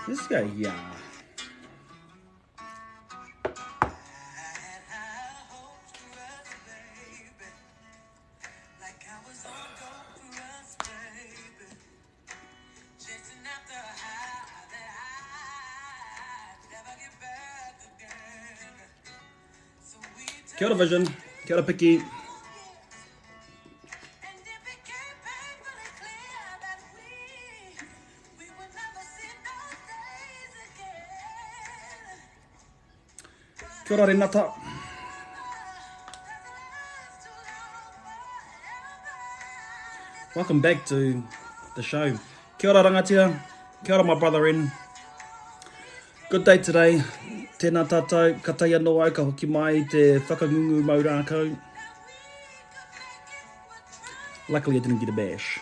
Let's go here. Kia ora Vision, kia ora Piki. Kia ora Renata. Welcome back to the show. Kia ora rangatia, kia ora my brother in. Good day today. Tēnā tātou, ka taia no au, ka hoki mai te whakangungu mau rākau. Luckily I didn't get a bash.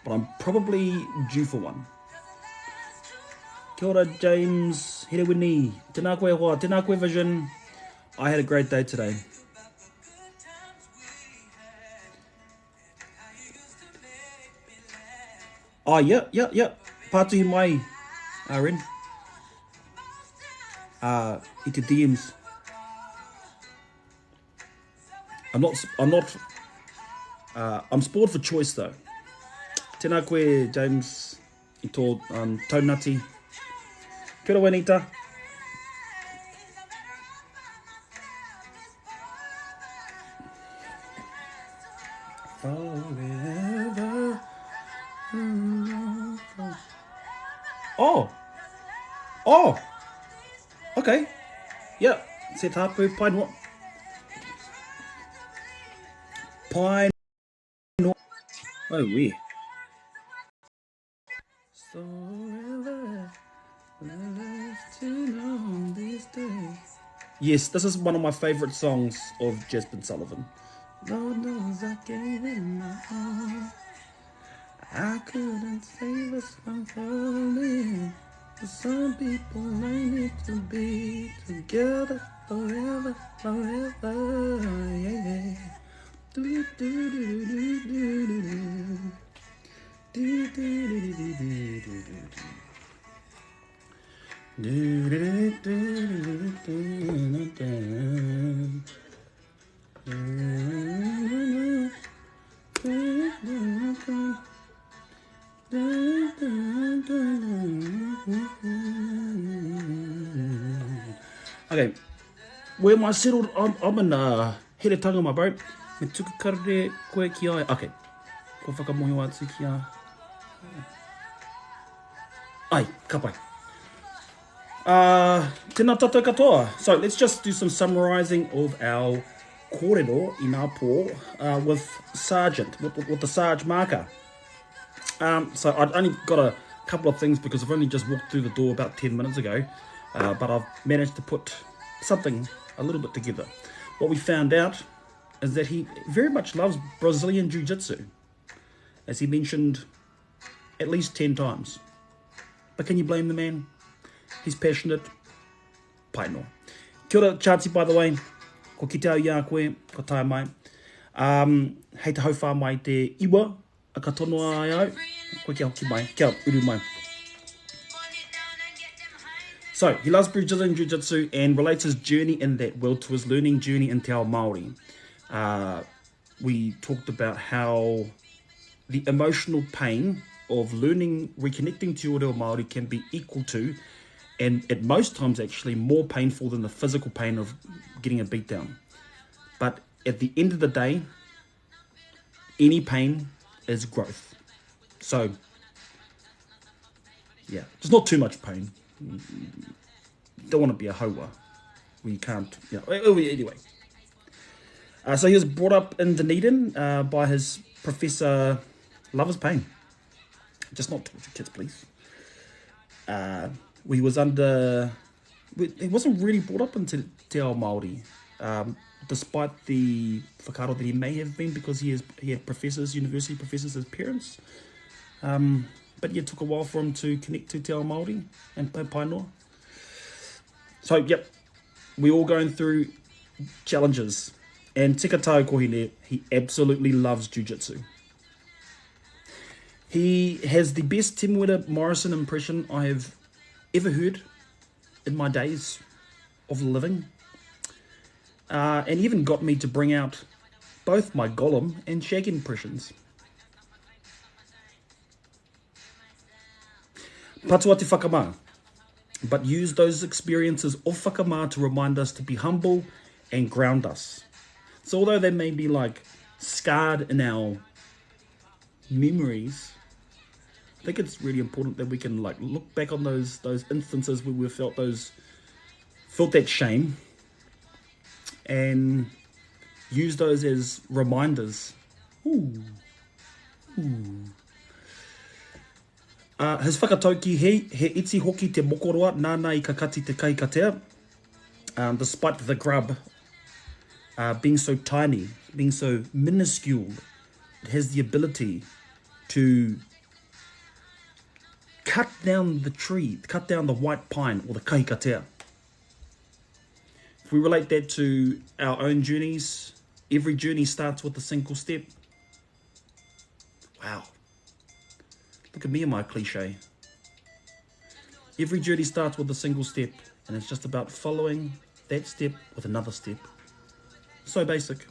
But I'm probably due for one. Kia ora James, here we ni. Tēnā koe hoa, tēnā koe Vision. I had a great day today. Oh, yeah. Pātuhi mai, Ren. I te DMs. I'm spoiled for choice though. Tēnā koe James, I tō taunati. Kia ora Wenita. Forever. Oh. Okay. Yeah. Se tapu pain what? Pine. Oh, we. Yes, this is one of my favorite songs of Jasmine Sullivan. Lord knows I gave it my heart. I couldn't save this from falling. For some people they need to be together forever, yeah. Do do do do do do do do Okay, where am I settled? I'm in Heretanga, my bro. Me tuku karere koe ki ai. Okay, ko whakamohi atu ki a. Ai, ka pai. Tēnā tātou katoa. So let's just do some summarising of our kōrero in our pō with Sergeant, with the Sarge marker. So I'd only got a couple of things because I've only just walked through the door about 10 minutes ago, but I've managed to put something a little bit together. What we found out is that he very much loves Brazilian Jiu-Jitsu, as he mentioned at least 10 times. But can you blame the man? He's passionate. Pai no. Kia ora Chancey, by the way. Ko ki te au ia koe, ko tae mai. Hei te hauwha mai te iwa, a ka tono ai au. Koe kia hoki mai, kia uru mai. So, he loves Brazilian Jiu-Jitsu and relates his journey in that world to his learning journey in Te Ao Māori. We talked about how the emotional pain of learning, reconnecting to your reo Māori can be equal to, and at most times actually more painful than the physical pain of getting a beat down. But at the end of the day, any pain is growth. So, yeah, there's not too much pain. You don't want to be a hoa where you can't, anyway. So he was brought up in Dunedin by his professor. Love his pain. Just not torture kids, please. He was he wasn't really brought up into Te Ao Māori, despite the whakaaro that he may have been, because he had professors, university professors as parents. But yeah, it took a while for him to connect to Te Ao Māori and Painoa. So, yep, we're all going through challenges. And tika tau kohine, he absolutely loves jiu-jitsu. He has the best Tim Witter Morrison impression I have ever heard in my days of living. And even got me to bring out both my Gollum and Shag impressions. Patua te whakamā. But use those experiences of whakamā to remind us to be humble and ground us. So although they may be like scarred in our memories, I think it's really important that we can like look back on those instances where we felt that shame and use those as reminders. Ooh. His whakatauki he iti hoki te mokoroa nāna I ka kati te kai katea. Despite the grub being so tiny, being so minuscule, it has the ability to cut down the tree, cut down the white pine or the kai katea. If we relate that to our own journeys, every journey starts with a single step. Wow. Look at me and my cliche. Every journey starts with a single step, and it's just about following that step with another step. So basic.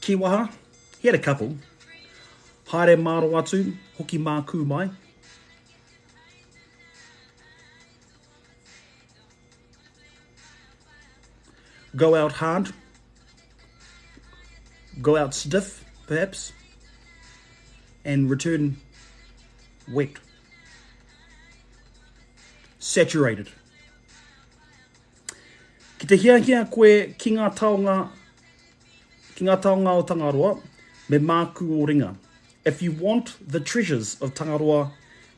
Kiwaha, he had a couple. Haere maro atu, hoki māku mai. Go out hard. Go out stiff, perhaps. And return wet. Saturated. Ki te hia koe ki ngā taonga o Tangaroa, me māku o ringa. If you want the treasures of Tangaroa,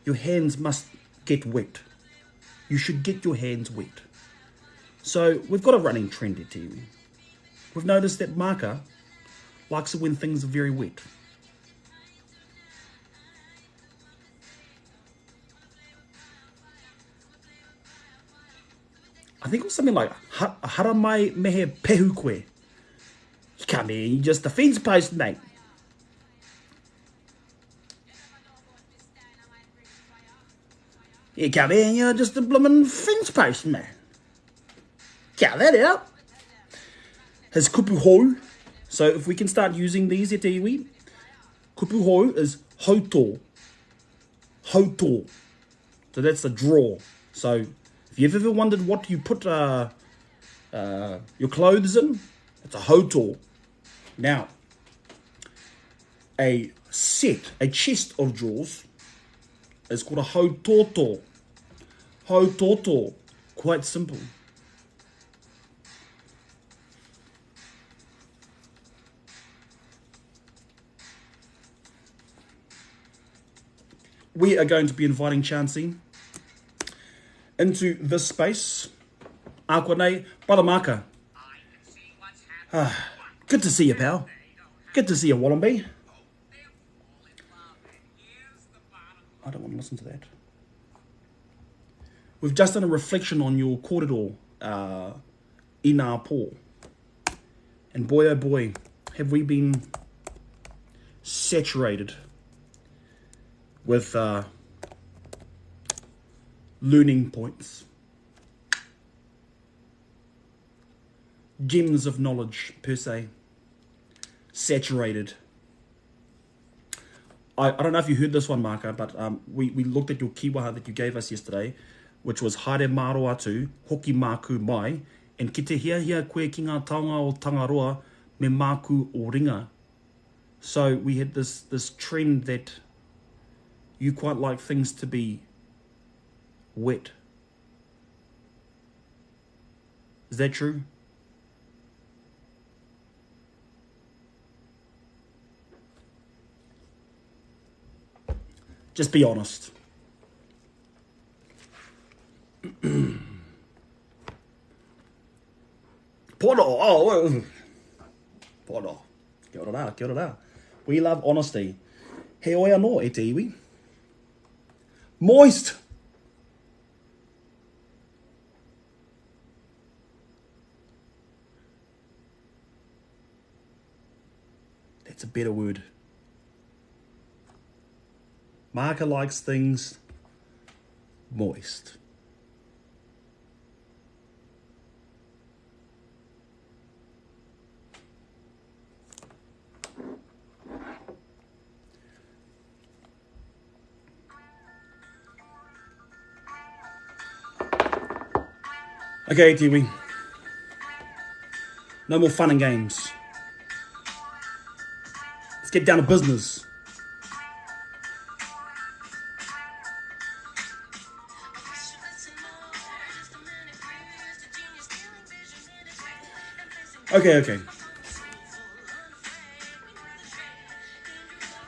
your hands must get wet. You should get your hands wet. So we've got a running trend at Tiwi. We've noticed that Maka likes it when things are very wet. I think it was something like hara mai mehe pehu koe. You come in, you're just a fence post, mate. You come in, you're just a bloomin' fence post, man. Get that out. His kupu hou. So if we can start using these at iwi, kupu hou is hauto. Hauto. So that's the draw. So if you've ever wondered what you put your clothes in, it's a hauto. Now, a chest of drawers is called a hautoto. Hautoto. Quite simple. We are going to be inviting Chancey into this space. Akwanei, Palamaka. Good to see you, pal. Good to see you, Wallamby. I don't want to listen to that. We've just done a reflection on your corridor in our pool. And boy, oh boy, have we been saturated with learning points. Gems of knowledge, per se. Saturated. I don't know if you heard this one, Marka, but we looked at your kiwaha that you gave us yesterday, which was haere maro atu, hoki māku mai, and ki te hia koe ki ngā taonga o Tangaroa, me māku o ringa. So we had this trend that you quite like things to be wet. Is that true? Just be honest. Pono, Pono. Kia ora rā, kia ora rā. We love honesty. He oi anō e te iwi. Moist. That's a better word. Marker likes things moist. Okay, Tiwi. No more fun and games. Let's get down to business. Okay.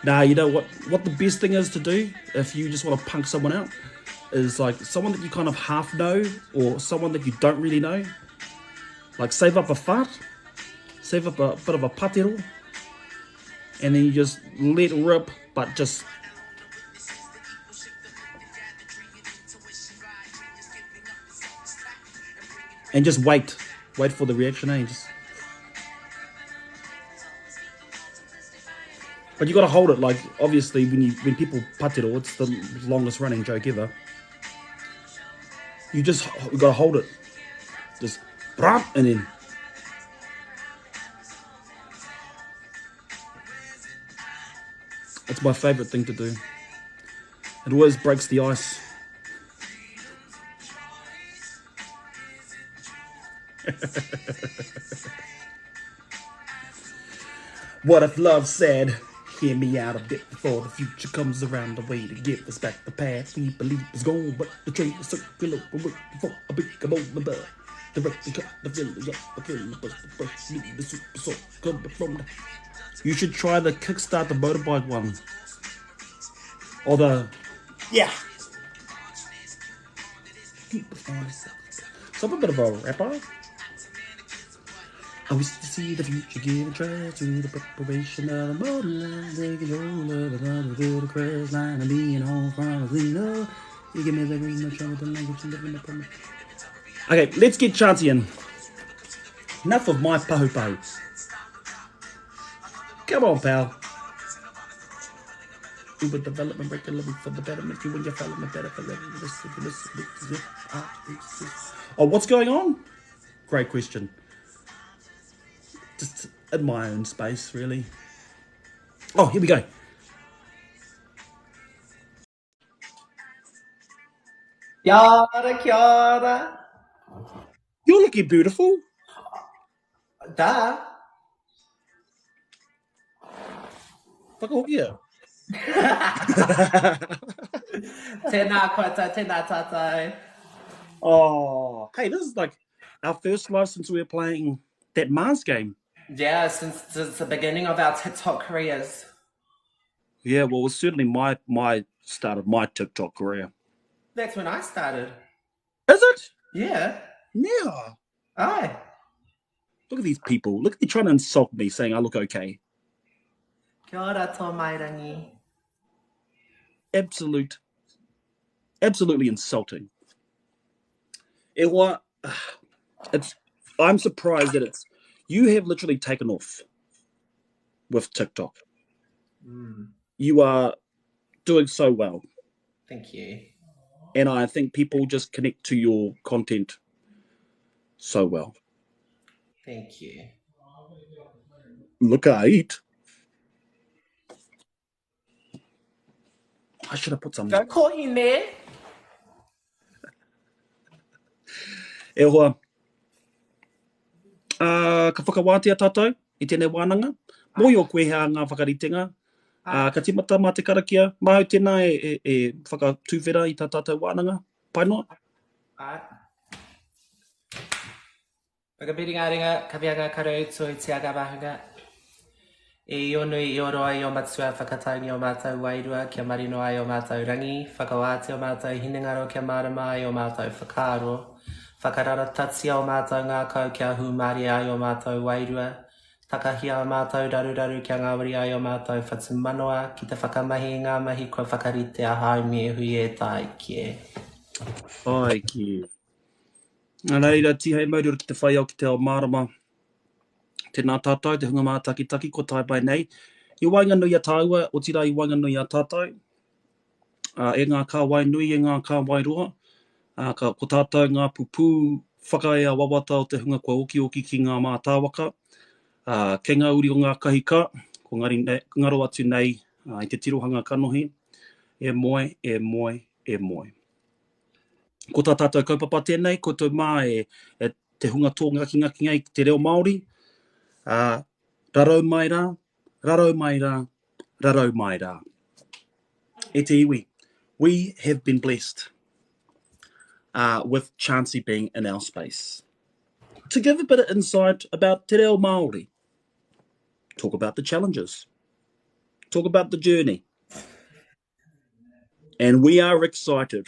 Now, you know what the best thing is to do if you just want to punk someone out? Is like someone that you kind of half know or someone that you don't really know. Like save up a fart, save up a bit of a patero, and then you just let rip, but just and just wait for the reaction, eh? But you got to hold it. Like obviously, when people patero, it's the longest running joke ever. You got to hold it, just and then. It's my favorite thing to do. It always breaks the ice. What if love said, hear me out a bit before the future comes around, the way to give us back the path we believe is gone, but the train is circular, before a big moment, directly cut the village up, the feeling of the first need the super soul coming from the... You should try the kickstart the motorbike one. Or the... Yeah. So I'm a bit of a rapper. I wish to see the future give a try to the preparation of the motorline, taking hold of another good crash line and being home from a cleaner. You give me the ring, no trouble, the language, and living up on me. Okay, let's get Chancey in. Enough of my pahu. Come on, pal. Uber development, regularly for the betterment, you and your fellow better for this. Oh, what's going on? Great question. Just in my own space, really. Oh, here we go. Kia ora. You're looking beautiful. Da. Whakahokia. Tēnā koutou, tēnā tātou. Oh, hey, this is like our first live since we were playing that Mars game. Yeah, since the beginning of our TikTok careers. Yeah, well, it was certainly my start of my TikTok career. That's when I started. Is it? Yeah. Yeah. Aye. Look at these people. Look, they're trying to insult me, saying I look okay. Kia ora tō mairangi. Absolutely insulting. I'm surprised that you have literally taken off with TikTok. You are doing so well. Thank you. And I think people just connect to your content so well. Thank you. Look, I eat. I should have put some. Go caught in there. E hoa. Ka whakawātea tātou I tēnei wānanga. Moi o koe hea ngā whakaritenga. Ka timata mā te karakia. Mahau tēnā e whakatūwhera I tā tātou wānanga. Pai noa? Whakapiringa ringa, kawianga karau tui te aga wahunga. E onui I oro ai o matua whakataungi o mātou wairua, kia marino ai o mātou rangi, whakawāte o mātou hinengaro kia marama ai o mātou whakaro. Whakararatatsia o mātou ngā kau kia humari ai o mātou wairua. Takahia o mātou raru kia ngāwari ai o mātou whatumanoa, ki te whakamahi ngā mahi kua whakarite a haumi e hui e tai kie. Ai kie. Nā reira, tihei maurura ki te whai au ki te ao marama. Tēnā tātou, te hunga mā taki, ko tai pai nei. I wainga nui a tāua, o tira I wainga nui a tātou. E ngā kāwai nui, e ngā kāwai roa. Ko tātou ngā pupū whakaea wawata o te hunga kua oki ki ngā mātāwaka. Kei ngā uri o ngā kahika, ko ngaro atu nei i te tirohanga kanohi. E moe, e moe, e moe. Ko tā tātou kaupapa tēnei, ko tau mā e te hunga tō ngaki ngai te reo Māori. Rarau mai rā, rarau mai rā, rarau mai rā. E te iwi, we have been blessed with Chancey being in our space. To give a bit of insight about te reo Māori, talk about the challenges, talk about the journey. And we are excited.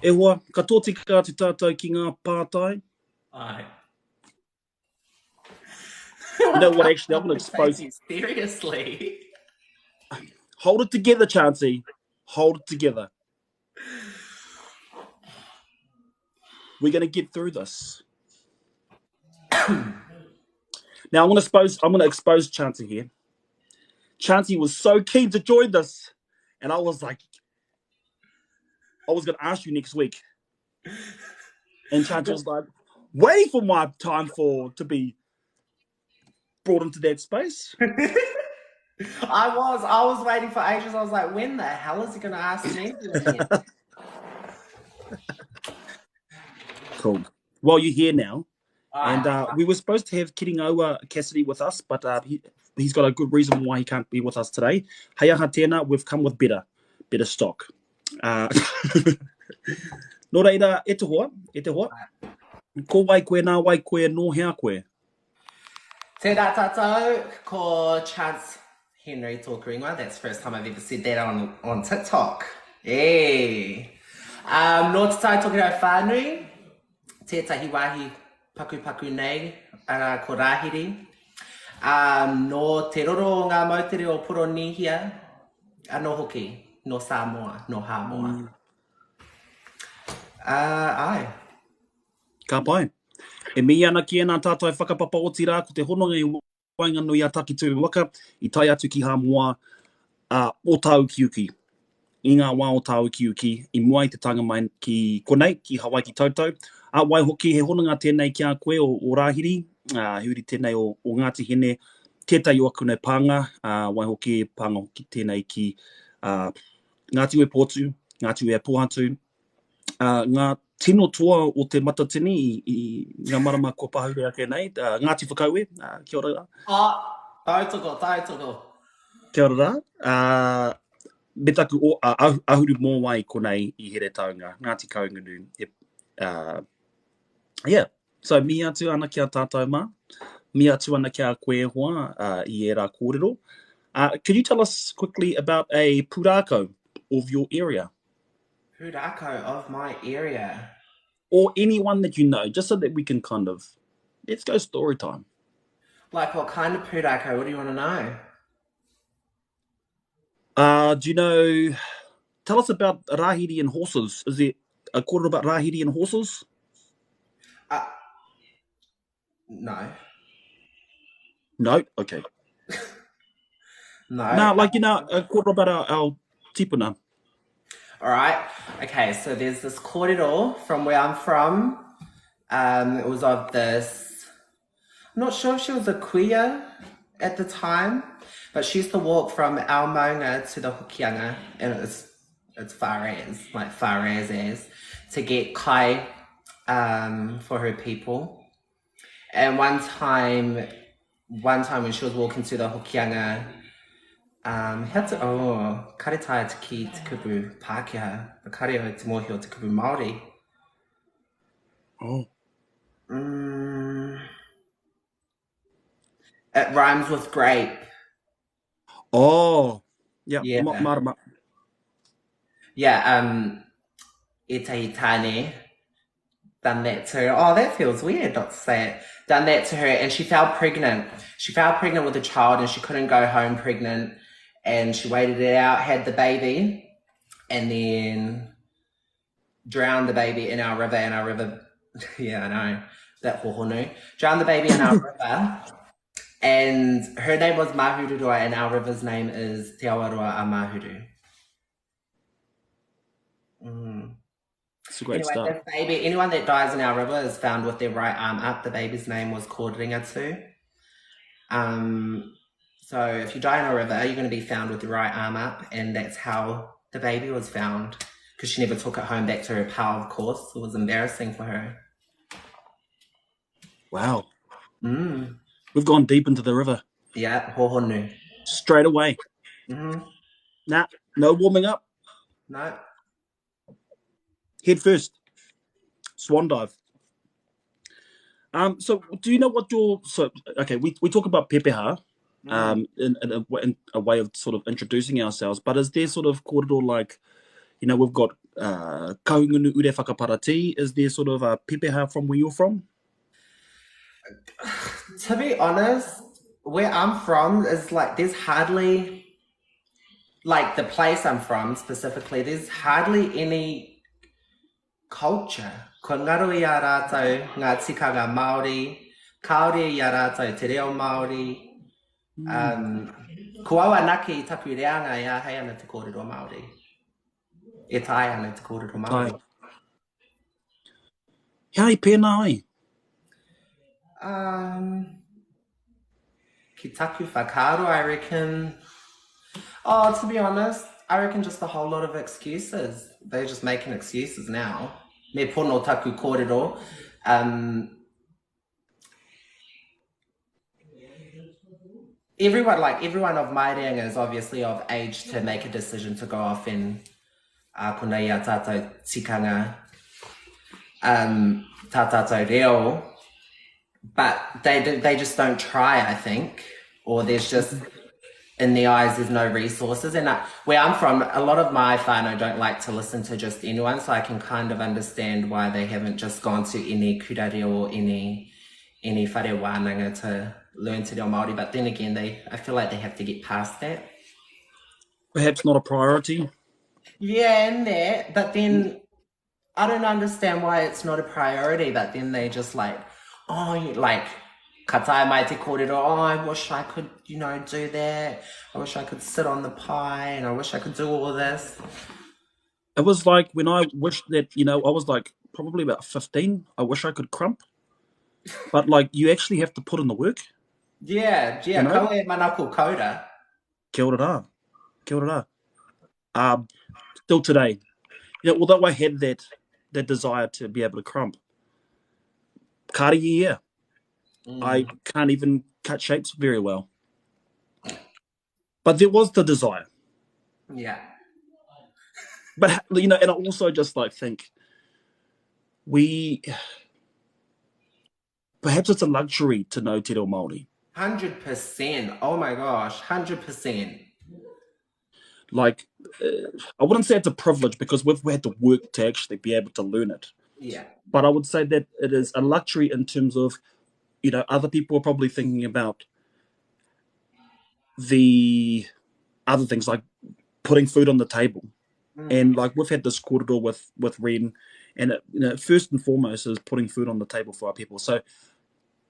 E hoa, ka tōtika te tātou ki ngā pātai. Ai. You know what, actually, I'm going to expose... Seriously? Hold it together, Chancey. Hold it together. We're going to get through this. Now, I'm going to expose Chancey here. Chancey was so keen to join this. And I was like, I was going to ask you next week. And Chancey was like, waiting for my time to be brought into that space. I was waiting for ages. I was like, when the hell is he going to ask me again? Cool. Well, you're here now. And we were supposed to have Kiringaua Cassidy with us, but he's got a good reason why he can't be with us today. Hei aha tēnā, we've come with better stock. Nō reira, e te hoa. Ko wai koe nā wai koe nō hea koe. Tēnā tātou, ko Chance Henry tōkuringa. That's the first time I've ever said that on TikTok. Nō te tai toki rau whānui, tētahi wāhi paku nei, ko Rāhiri. Nō te roro o ngā mautere o Poronihia, anō hoki, no Samoa, no Hamoa. Ai. Ka pai. E mi ana ki ena tātai whakapapa o tira ko te hononga i waingano i a taki tū waka i tai atu ki Hamoa o tāu kiuki. I ngā wā o tāu kiuki, i mua i te tanga mai ki konei, ki Hawaii ki tautau. Wai hoki he hononga tēnei ki a koe o Rāhiri, huri tēnei o Ngāti Hene, tētai o aku nei pānga, wai hoki e pānga hoki tēnei ki Ngāti Ue Pōtu, Ngāti Ue Pohatu, ngā tino toa o te matatini i ngā marama kua pahuri ake nei, Ngāti Whakaue, kia ora rā. Tautoko. Kia ora rā. Me taku o ahuru mō wai konei i here taunga, Ngāti Kaunganu. Yeah, so mi atu ana kia tātou mā, mi atu ana kia koe hoa I e rā kōrero. Could you tell us quickly about a pūrākau of your area? Pūrākau of my area? Or anyone that you know, just so that we can kind of, let's go story time. Like what kind of pūrākau? What do you want to know? Do you know, tell us about Rāhiri and horses. Is there a kōrero about Rāhiri and horses? No. No? Okay. No. No, like, you know, a kōrero about our tipuna. All right. Okay, so there's this kōrero from where I'm from. It was of this, I'm not sure if she was a queer at the time, but she used to walk from our maunga to the Hokianga, and it's far as, to get kai for her people. And one time when she was walking to the Hokianga, kare taia te ki te kupu Pākehā, the kare o te mohi o te kupu Māori. Oh. It rhymes with grape. Oh. Yeah. Marama. Yeah, e tahi tāne done that to her. Oh, that feels weird not to say it. Done that to her, and she fell pregnant. She fell pregnant with a child, and she couldn't go home pregnant. And she waited it out, had the baby, and then drowned the baby in our river. Yeah, I know, that hohonu. Drowned the baby in our river. And her name was Mahururua, and our river's name is Te Awaroa a Mahuru. It's a great Anyway, start. this baby, anyone that dies in our river is found with their right arm up. The baby's name was called Ringatu. So if you die in a river, you're going to be found with your right arm up, and that's how the baby was found. Because she never took it home back to her pal, of course. It was embarrassing for her. Wow. We've gone deep into the river. Yeah, hohonu. Straight away. Nah, no warming up. No. Head first. Swan dive. So do you know what okay, we talk about pepeha in a way of sort of introducing ourselves, but is there sort of kōrero like, we've got kaungunu ure whakaparati, is there sort of a pepeha from where you're from? To be honest, where I'm from is like, there's hardly, like the place I'm from specifically, there's hardly any culture. Ko ngaro i a rātou ngā tikanga Māori, kaore i a rātou te reo Māori. Ko aua naki i taku reanga i a hei ana te kōrero Māori. E tai ana te kōrero Māori. Hei pēnā ai? Ki taku whakaro, I reckon. Oh, to be honest, I reckon just a whole lot of excuses. They're just making excuses now. Me pono taku kōrero. Everyone of my reanga is obviously of age to make a decision to go off and kona ia tātou tikanga, tā tātou reo. But they just don't try, I think. Or there's just, in their eyes, there's no resources. And where I'm from, a lot of my whānau don't like to listen to just anyone, so I can kind of understand why they haven't just gone to any kurare or any whare wānanga to learn te reo Māori. But then again, I feel like they have to get past that. Perhaps not a priority? Yeah, and that. But then I don't understand why it's not a priority, but then they just like, katai mai te kōrero, I wish I could, do that. I wish I could sit on the pie, and I wish I could do all of this. It was like when I wished that, I was like probably about 15. I wish I could crump. But like, you actually have to put in the work. Yeah. Koe manako koura. Kia ora rā. Still today, although I had that desire to be able to crump, kāri I can't even cut shapes very well. But there was the desire. Yeah. But, and I also just like think perhaps it's a luxury to know te reo Māori. 100%. Oh my gosh, 100%. Like, I wouldn't say it's a privilege because we've had to work to actually be able to learn it. Yeah. But I would say that it is a luxury in terms of, other people are probably thinking about the other things like putting food on the table. And like we've had this kōrero with Ren, and first and foremost is putting food on the table for our people. So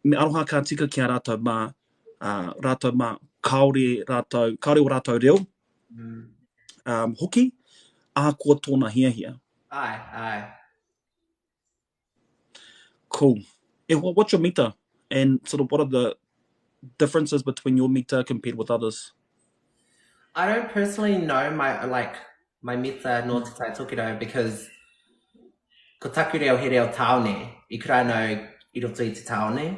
me aroha ka tika ki a rātou mā kaore o rātou reo, hoki, a kua tōna hia. Aye. Cool. What's your mita? And sort of what are the differences between your mita compared with others? I don't personally know my mita nor te tai tokiro because ko taku reo he reo taone, I kura no I roto I te taone.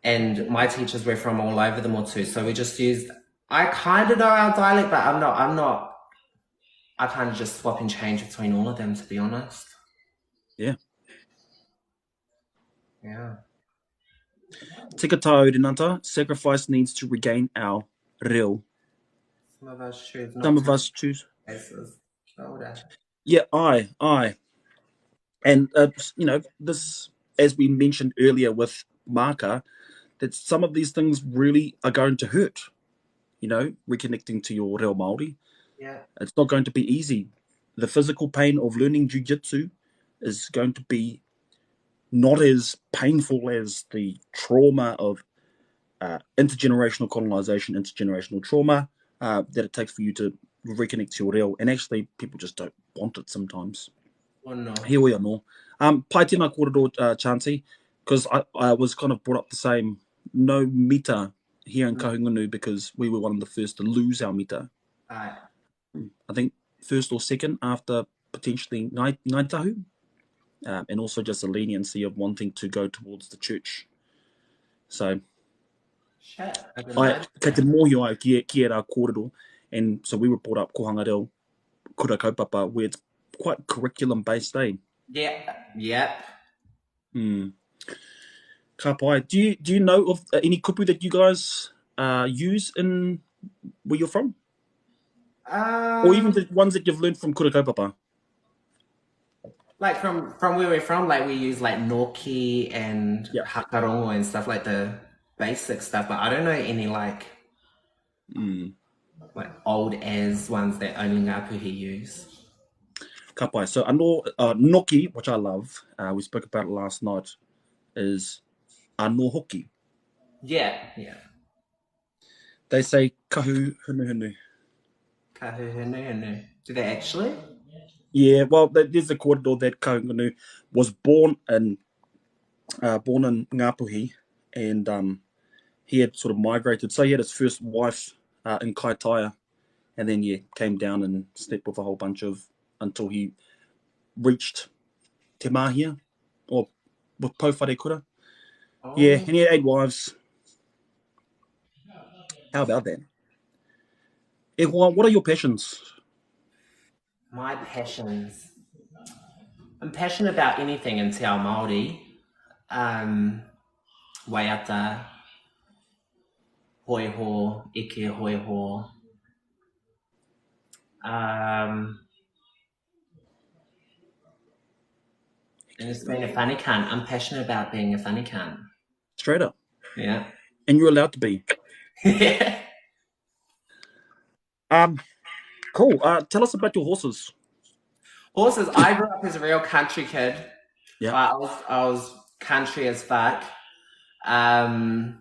And my teachers were from all over the motu, so we just used, I kind of know our dialect, but I'm not, I kind of just swap and change between all of them, to be honest. Yeah. Tika tau renata, sacrifice needs to regain our reo. Some of us choose. Some of us choose. Older. Yeah, aye. And, this, as we mentioned earlier with Maka, that some of these things really are going to hurt, reconnecting to your reo Māori. Yeah. It's not going to be easy. The physical pain of learning jiu-jitsu is going to be not as painful as the trauma of intergenerational colonization, intergenerational trauma that it takes for you to reconnect to your reo. And actually, people just don't want it sometimes. Oh, no. Here we are, no. Pai tēnā kōrero, Chancey, because I was kind of brought up the same, no mita here in Kahungunu because we were one of the first to lose our mita. Aye. I think first or second after potentially Ngai Tahu, and also just the leniency of wanting to go towards the church. So, Shit. kei te mōhio au ki e rā kōrero, and so we were brought up kohanga reo kura kaupapa, where it's quite curriculum-based, eh? Yeah. Yep. Ka pai. Do you know of any kupu that you guys use in where you're from? Or even the ones that you've learned from kura kaupapa? Like from where we're from, like we use like Noki and Hakarongo and stuff, like the basic stuff, but I don't know any like old as ones that only Ngāpuhi use. Ka pai. So anō Noki, which I love, we spoke about it last night, is anō hoki. Yeah. They say kahu hunu hunu. Kahu hunu hunu. Do they actually? Yeah, well, there's a kōrero that Kahungunu was born in Ngāpuhi, and he had sort of migrated. So he had his first wife in Kaitaia, and then came down and slept with a whole bunch of until he reached Te Mahia, or with Pouwhare Kura. Oh. Yeah, and he had 8 wives. How about that? What are your passions? My passions. I'm passionate about anything in Te Ao Māori. Waiata, hoiho, ike hoiho. And it's being a whanikan. I'm passionate about being a whanikan. Straight up. Yeah. And you're allowed to be. Yeah. Cool. Tell us about your horses. Horses. I grew up as a real country kid. Yeah. I was country as fuck. I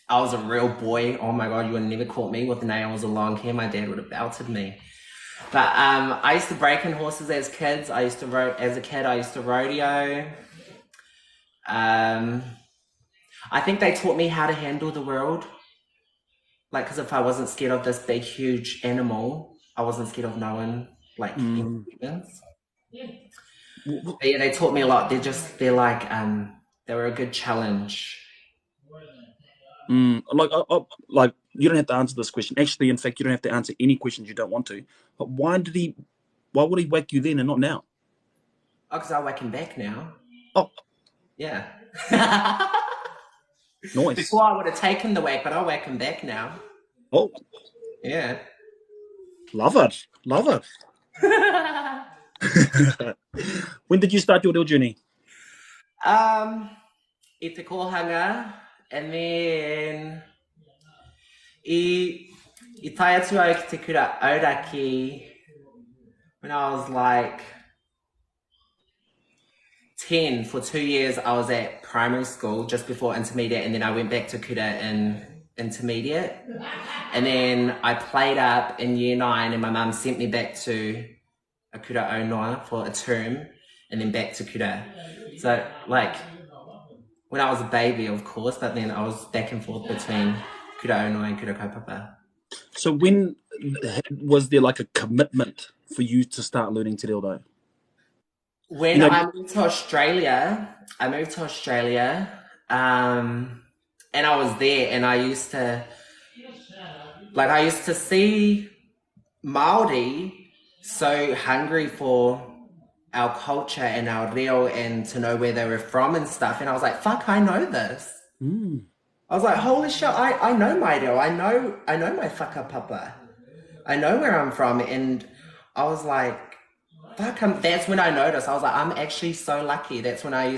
was a real boy. Oh my god, you would have never caught me with nails or long hair. My dad would have belted me. But I used to break in horses as kids. I used to rodeo. I think they taught me how to handle the world. Like, because if I wasn't scared of this big, huge animal, I wasn't scared of no one, like, humans. But yeah, they taught me a lot. They were a good challenge. Like, you don't have to answer this question. Actually, in fact, you don't have to answer any questions you don't want to. But why would he whack you then and not now? Oh, because I'll whack him back now. Oh. Yeah. Nice. Before I would have taken the whack, but I'll whack him back now. Oh. Yeah. Love it. When did you start your real journey? I te kohanga, and then I tae atu au ki te kura auraki when I was like 10. For 2 years, I was at primary school just before intermediate, and then I went back to kura in intermediate. And then I played up in year 9, and my mum sent me back to a kura aunoa for a term, and then back to kura. So, like, when I was a baby, of course, but then I was back and forth between kura aunoa and kura kaupapa. So when was there like a commitment for you to start learning te reo though? When I moved to Australia, and I was there, and I used to see Māori so hungry for our culture and our reo and to know where they were from and stuff, and I was like, fuck, I know this. I was like, holy shit, I know my reo, I know my whakapapa, I know where I'm from, and I was like, fuck, that's when I noticed. I was like, I'm actually so lucky. That's when I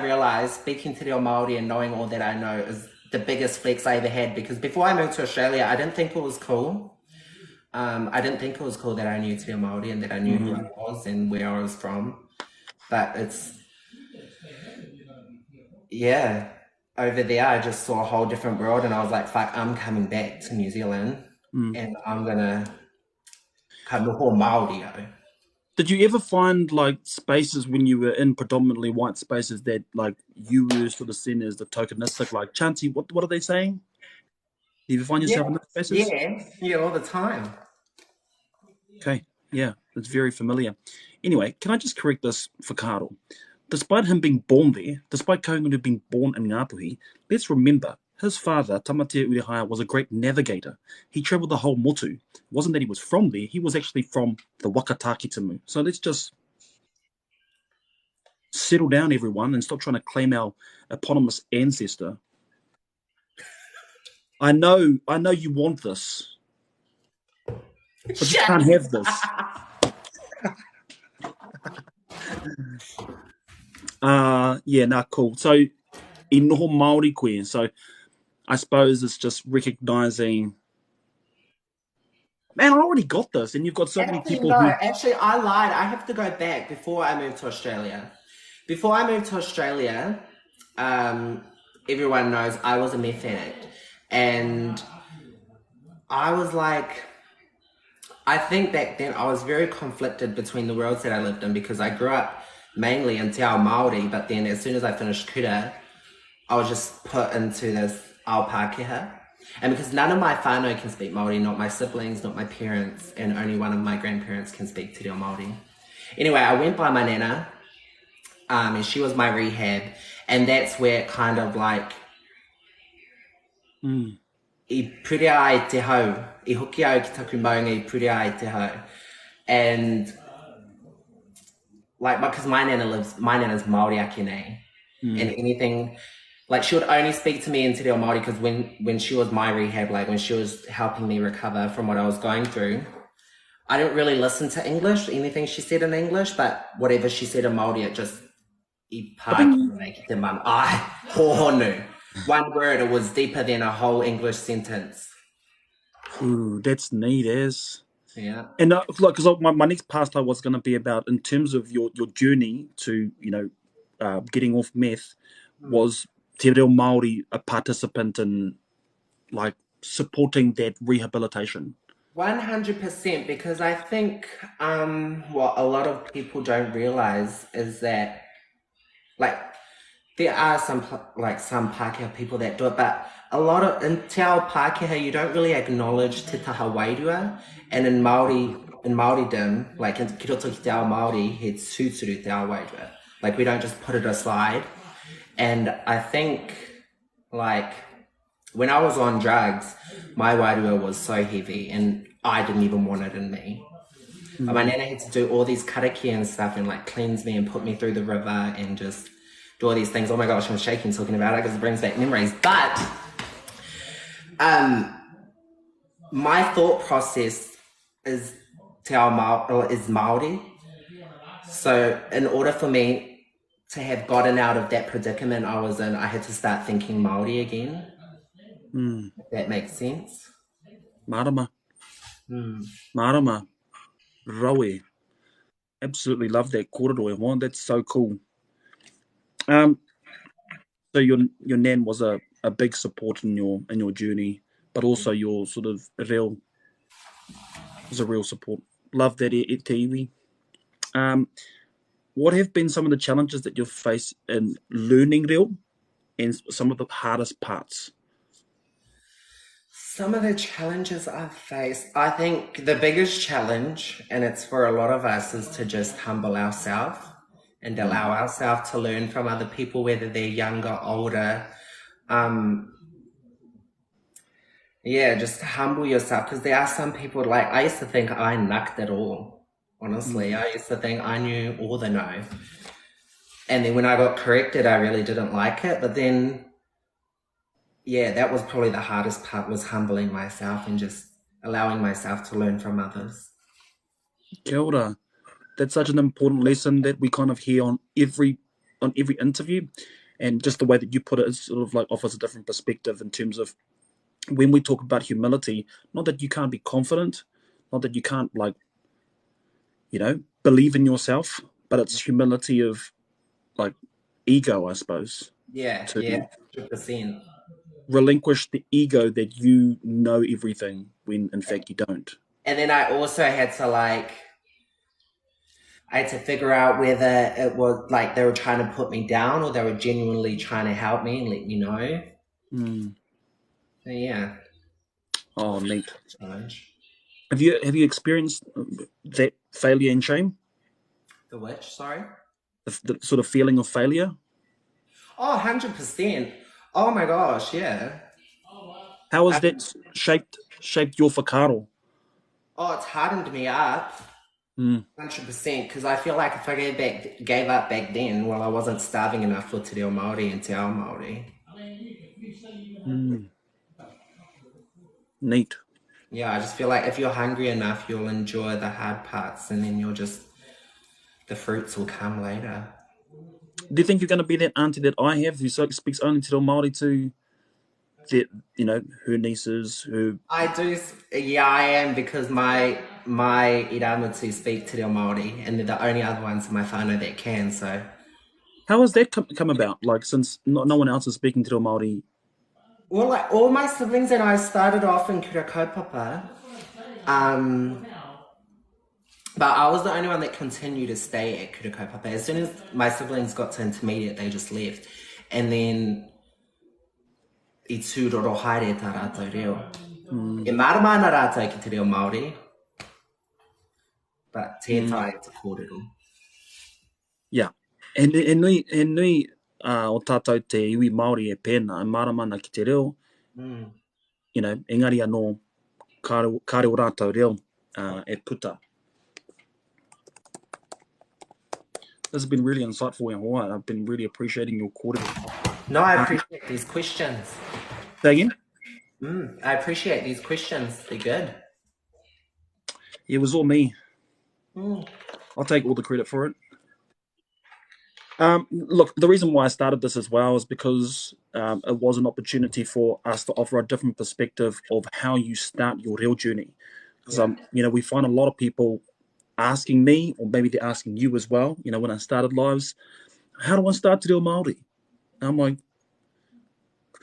realized speaking te reo Māori and knowing all that I know is the biggest flex I ever had, because before I moved to Australia, I didn't think it was cool. I didn't think it was cool that I knew te reo Māori and that I knew who I was and where I was from. But over there, I just saw a whole different world, and I was like, "Fuck, I'm coming back to New Zealand, and I'm gonna ka noho Māori au." Did you ever find like spaces when you were in predominantly white spaces that like you were sort of seen as the tokenistic, like Chancey? What are they saying? Do you ever find yourself in Yeah, those spaces? yeah, yeah, all the time. Okay, yeah, it's very familiar. Anyway, can I just correct this for Carl? Despite him being born there, despite Kaungunu being born in Ngāpuhi, let's remember his father, Tamatea Urehaya, was a great navigator. He travelled the whole motu. It wasn't that he was from there, he was actually from the Wakatakitamu. So let's just settle down, everyone, and stop trying to claim our eponymous ancestor. I know you want this, but you can't have this. Cool. So, in noho Māori koe, so I suppose it's just recognizing, man, I already got this, and you've got so many Actually, people no. who. Actually, I lied. I have to go back before I moved to Australia. Before I moved to Australia, um, everyone knows I was a meth addict. And I was like, I think back then I was very conflicted between the worlds that I lived in because I grew up mainly in Te Ao Māori, but then as soon as I finished kura, I was just put into this ao Pākehā. And because none of my whānau can speak Māori, not my siblings, not my parents, and only one of my grandparents can speak Te Reo Māori. Anyway, I went by my nana, and she was my rehab, and that's where it kind of like I purea ai te hau, I hoki au ki taku maunga I purea ai te hau. And like, because my nana's Māori ake nei. And anything, like she would only speak to me in Te Reo Māori because when she was my rehab, like when she was helping me recover from what I was going through, I didn't really listen to English, anything she said in English, but whatever she said in Māori, it just, I I think, Pākehā ki te man. Ai, hohonu. One word, it was deeper than a whole English sentence. ooh, that's neat as. Yeah. And look, because my next pastime was going to be about in terms of your journey to getting off meth was Te Reo Māori a participant in like supporting that rehabilitation. 100%, because I think what a lot of people don't realize is that, like, there are some Pākehā people that do it, but a lot of in Te Ao Pākehā you don't really acknowledge Te Taha Wairua, and in Māoridom, like in Ki roto ki Te Ao Māori, he tūturu Te Ao Wairua. Like we don't just put it aside, and I think like when I was on drugs, my wairua was so heavy, and I didn't even want it in me. But my nana had to do all these karakia and stuff and like cleanse me and put me through the river and just do all these things. Oh my gosh, I'm shaking talking about it because it brings back memories. But my thought process is is Maori. So in order for me to have gotten out of that predicament I was in, I had to start thinking Maori again. If that makes sense. Marama. Marama. Rawe. Absolutely love that korero one. That's so cool. So your nan was a big support in your journey, but also your sort of real was a real support. Love that te iwi. What have been some of the challenges that you've faced in learning reo and some of the hardest parts? Some of the challenges I've faced, I think the biggest challenge, and it's for a lot of us, is to just humble ourselves and allow ourselves to learn from other people, whether they're younger, older. Just humble yourself, because there are some people, like, I used to think I knucked it all, honestly. I used to think I knew all the no. And then when I got corrected, I really didn't like it. But then, yeah, that was probably the hardest part, was humbling myself and just allowing myself to learn from others. Kia ora. That's such an important lesson that we kind of hear on every interview, and just the way that you put it is sort of like offers a different perspective in terms of when we talk about humility. Not that you can't be confident, not that you can't believe in yourself, but it's humility of like ego, I suppose. Yeah, To yeah, 100%. relinquish the ego that you know everything when in fact you don't. And then I also had to I had to figure out whether it was like they were trying to put me down or they were genuinely trying to help me and let me know. So yeah. Oh, neat. Challenge. Have you experienced that failure and shame? The which, sorry? The sort of feeling of failure? Oh, 100%. Oh my gosh, yeah. How has that shaped your whakaaro? Oh, it's hardened me up. 100%, because I feel like if I gave up back then, well, I wasn't starving enough for Te Reo Māori and Te Ao Māori. Neat. Yeah, I just feel like if you're hungry enough, you'll enjoy the hard parts and then the fruits will come later. Do you think you're going to be that auntie that I have who speaks only Te Reo Māori to her nieces who... I do, yeah, I am, because my iramutu speak Te Reo Māori and they're the only other ones in my whānau that can, so... How has that come about? Like, since no one else is speaking Te Reo Māori? Well, like, all my siblings and I started off in kura kaupapa, but I was the only one that continued to stay at kura kaupapa. As soon as my siblings got to intermediate, they just left. And then I tūroro haere tā rātou reo. E marama ana rātou ki Te Reo Māori, but tētai te kōrero. Yeah. E nui o tātou te iwi Māori e pēnā, e maramana ki te reo, engari anō kāre o rātou reo e puta. This has been really insightful in Hawaii. I've been really appreciating your kōrero. No, I appreciate these questions. Say again? I appreciate these questions. They're good. It was all me. I'll take all the credit for it. Look, the reason why I started this as well is because it was an opportunity for us to offer a different perspective of how you start your reo journey. Because we find a lot of people asking me, or maybe they're asking you as well, when I started lives, how do I start Te Reo Māori? And I'm like,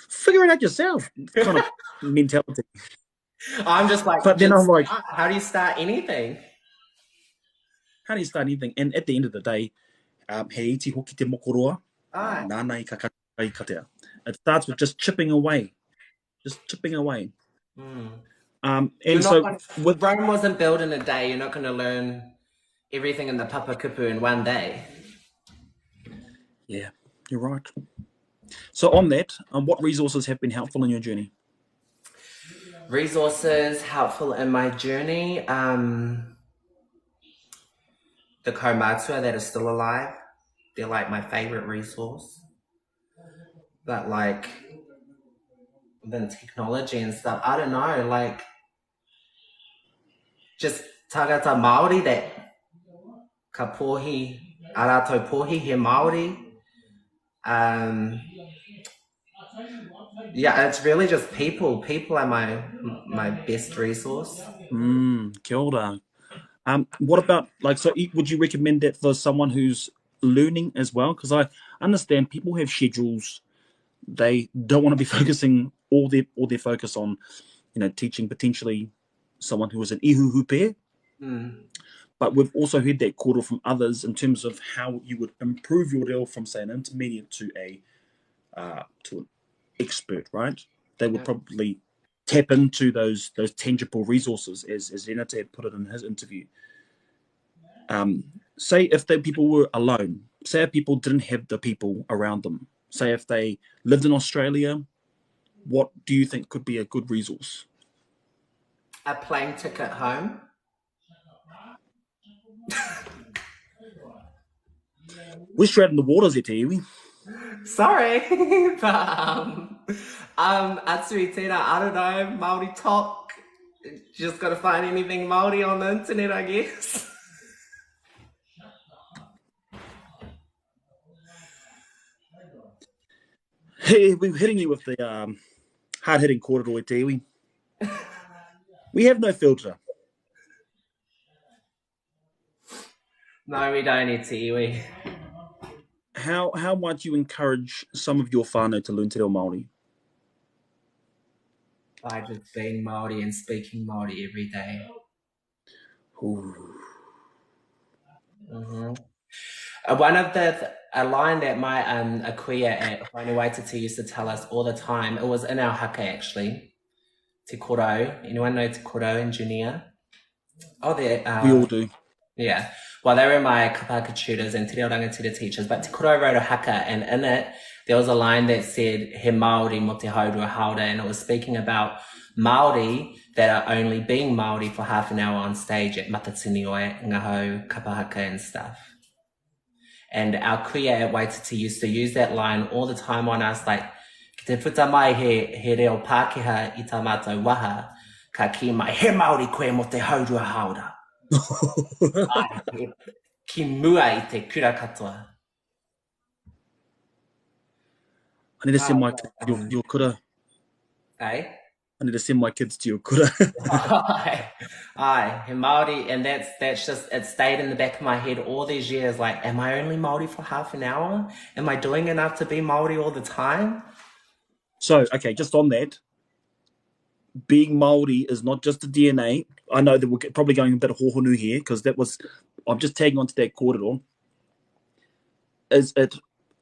figure it out yourself, kind of mentality. I'm just like, but then I'm like, how do you start anything? How do you start anything? And at the end of the day, he iti hoki te mokoroa, nāna I ka katea. It starts with just chipping away. And so Rome wasn't built in a day. You're not going to learn everything in the papakupu in one day. Yeah, you're right. So on that, what resources have been helpful in your journey? Resources helpful in my journey. The kaumatua that are still alive. They're like my favorite resource. But like, then technology and stuff, I don't know, like, just tagata Māori that ka pohi, arato pohi he Māori. Yeah, it's really just people. People are my best resource. Kia ora. What about, would you recommend that for someone who's learning as well? Because I understand people have schedules. They don't want to be focusing all their focus on, teaching potentially someone who is an ihuhupe. But we've also heard that kōrero from others in terms of how you would improve your reo from, say, an intermediate to an expert, right? They would probably tap into those tangible resources, as Renata had put it in his interview. Say if people were alone, say if people didn't have the people around them, say if they lived in Australia, what do you think could be a good resource? A plane ticket home. We're straight in the waters here, te iwi. Sorry, but atsui tēnā, I don't know, Māori talk. Just gotta find anything Māori on the internet, I guess. Hey, we're hitting you with the hard-hitting kōrero te iwi. We have no filter. No, we don't need te iwi. how might you encourage some of your whānau to learn te reo Māori? By just being Māori and speaking Māori every day. Ooh. One of a line that my a kuia at Whānau Waititi used to tell us all the time, it was in our haka actually, te koro. Anyone know te koro in junior? Oh, We all do. Yeah. Well, they were my kapaka tutors and te reo rangatira teachers, but te koro wrote a haka, and in it, there was a line that said, he Māori mo te haurua haura, and it was speaking about Māori that are only being Māori for half an hour on stage at matatini o ngahau, kapahaka and stuff. And our kuia at Waititi used to use that line all the time on us, like, ki te puta mai he reo Pākehā i tā mātou waha, ka ki mai, he Māori koe mo te haurua haura. Ki mua i te kura katoa. I need to send my kids to your kura. Eh? I need to send my kids to your kura. Aye, he Māori, and that's just, it stayed in the back of my head all these years, like, am I only Māori for half an hour? Am I doing enough to be Māori all the time? So, okay, just on that, being Māori is not just a DNA. I know that we're probably going a bit of hohonu here, because I'm just tagging onto that kōrero. Is it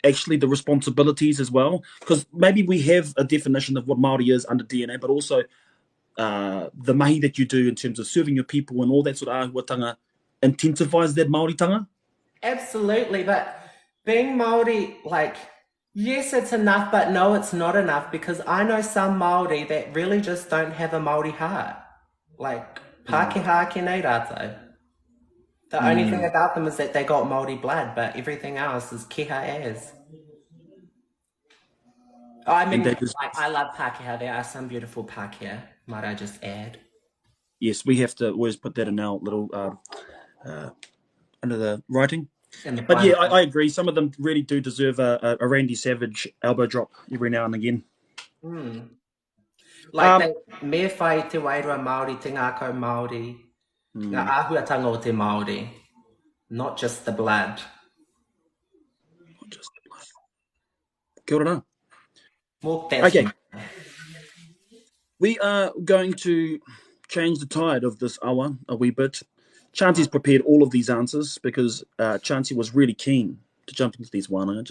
actually the responsibilities as well? Because maybe we have a definition of what Māori is under DNA, but also the mahi that you do in terms of serving your people and all that sort of ahuatanga intensifies that Māoritanga? Absolutely, but being Māori, like, yes, it's enough, but no, it's not enough, because I know some Māori that really just don't have a Māori heart. Like, Pākehā ki nei rātou. The only thing about them is that they got Māori blood, but everything else is kiha as. Oh, I mean, I love Pākehā. There are some beautiful Pākehā, might I just add. Yes, we have to always put that in our little under the writing. But yeah, I agree. Some of them really do deserve a Randy Savage elbow drop every now and again. Like me whai te wairua Māori, te ngākau Māori, ngā āhuatanga o te Māori, not just the blood. Not just the blood. Kia ora. Okay. We are going to change the tide of this hour a wee bit. Chancey's prepared all of these answers because Chancey was really keen to jump into these one.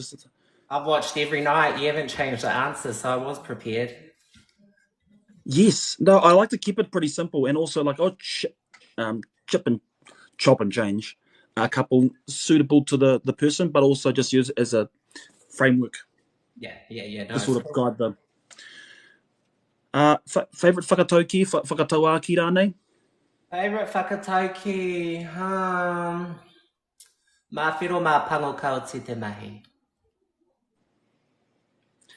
I've watched every night. You haven't changed the answers, so I was prepared. Yes. No, I like to keep it pretty simple, and also like chip and chop and change a couple suitable to the person, but also just use it as a framework. Yeah. No, to sort of guide them. Favourite whakatauki, whakatauā ki rānei? Favourite whakatauki, mā whiro mā pango kauti te mahi.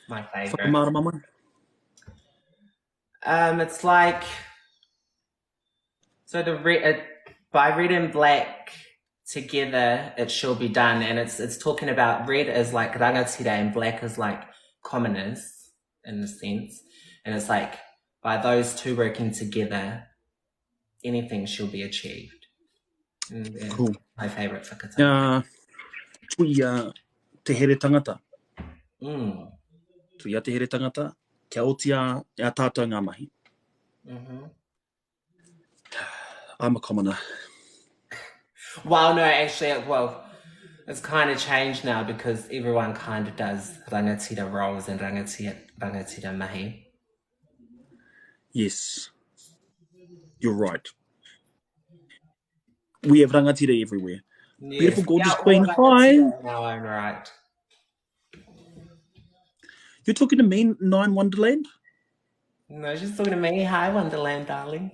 My favourite. Whakamāramama? It's like, so by red and black together, it shall be done, and it's talking about red is like rangatira and black is like commoners in a sense, and it's like by those two working together, anything shall be achieved. Cool. My favourite whakatauki. Tui te here tangata. Tui te here tangata, kia otia a tātou ngā mahi. I'm a commoner. Well, no, actually, it's kind of changed now because everyone kind of does rangatira roles and rangatira mahi. Yes, you're right. We have rangatira everywhere. Yes. Beautiful, gorgeous queen. Hi. In our own right. You're talking to me, Nine Wonderland? No, she's talking to me. Hi, Wonderland, darling.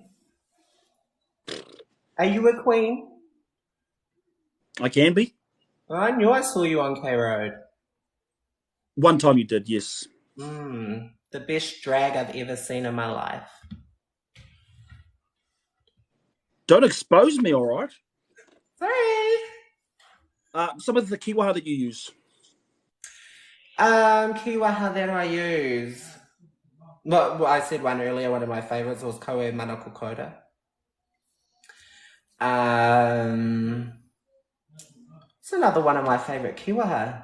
Are you a queen? I can be. I knew I saw you on K Road. One time you did, yes. The best drag I've ever seen in my life. Don't expose me, all right? Sorry. Some of the kiwaha that you use. Kiwaha that I use. Well, I said one earlier, one of my favourites was Koe Manako Koda. It's another one of my favourite kiwaha.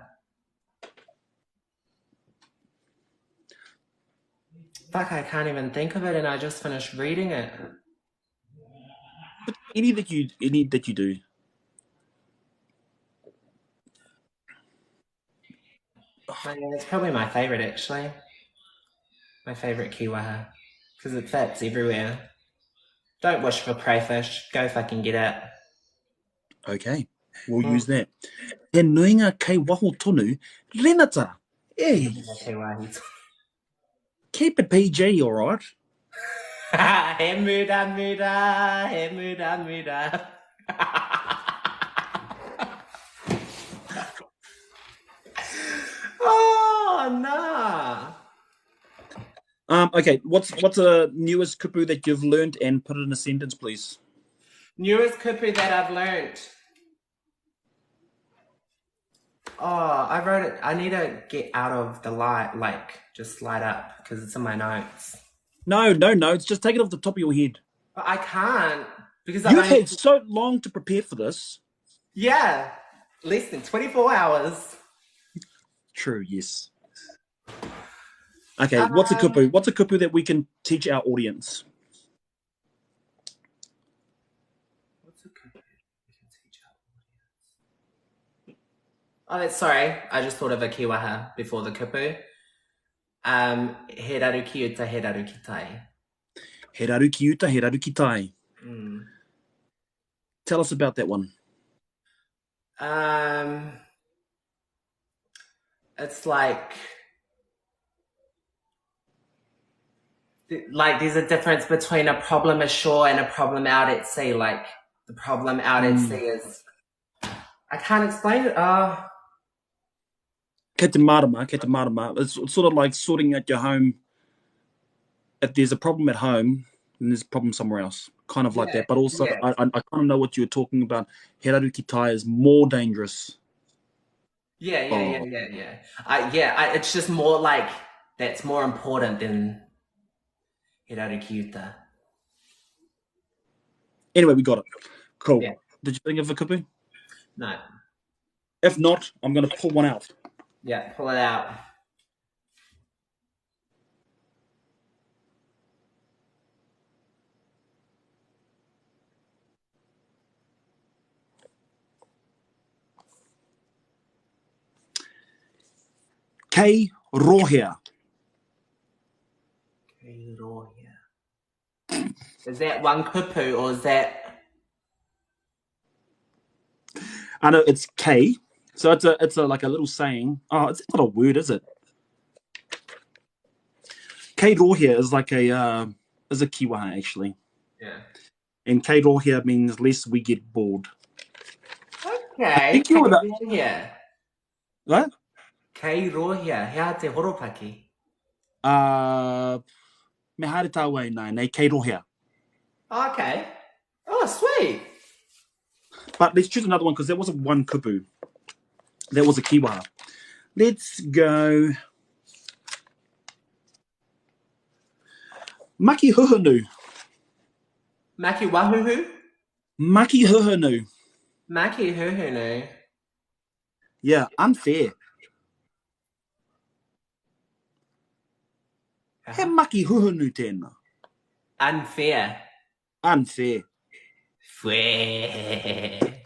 Fuck, I can't even think of it, and I just finished reading it. Any that you do. It's probably my favorite, actually. My favorite kiwaha. Because it fits everywhere. Don't wish for crayfish. Go fucking get it. Okay, we'll use that. He nuinga kei waho tonu, renata. Hey, keep it PG, all right? He muda. Oh, nah. Okay, what's a newest kupu that you've learned and put it in a sentence, please? Newest kupu that I've learned. Oh, I wrote it. I need to get out of the light, like, just light up, because it's in my notes. No notes. Just take it off the top of your head. But I can't, because You've had so long to prepare for this. Yeah, less than 24 hours. True, yes. Okay, what's a kupu? What's a kupu that we can teach our audience? What's a kupu we can teach our audience? Oh, sorry. I just thought of a kiwaha before the kupu. He raru ki uta, he raru ki tai. He raru ki uta, he raru ki tai. Tell us about that one. It's like there's a difference between a problem ashore and a problem out at sea. Like the problem out at sea is, I can't explain it. Kei te marama. It's sort of like sorting out your home. If there's a problem at home, then there's a problem somewhere else. Kind of like that. But also, I kind of know what you're talking about. He raru ki tai is more dangerous. Yeah. It's just more like that's more important than he raru ki uta. Anyway, we got it. Cool. Yeah. Did you think of a kupu? No. If not, I'm going to pull one out. Yeah, pull it out. Kei rohea. Kei rohea. Is that one kupu or is that? I know it's K, so it's like a little saying. Oh, it's not a word, is it? Kei rohea is like a kiwaha actually. Yeah. And kei rohea means lest we get bored. Okay. I think you were the what? Kei rohea, hea te horopaki. Me haere tāua nei kei rohea. Okay. Oh, sweet. But let's choose another one because there wasn't one kupu. There was a kiwaha. Let's go. Maki huhunu. Maki wahuhu? Maki huhunu. Maki huhunu. Yeah, unfair. He maki huhunu tēnā. Unfair. Unfair. Fair.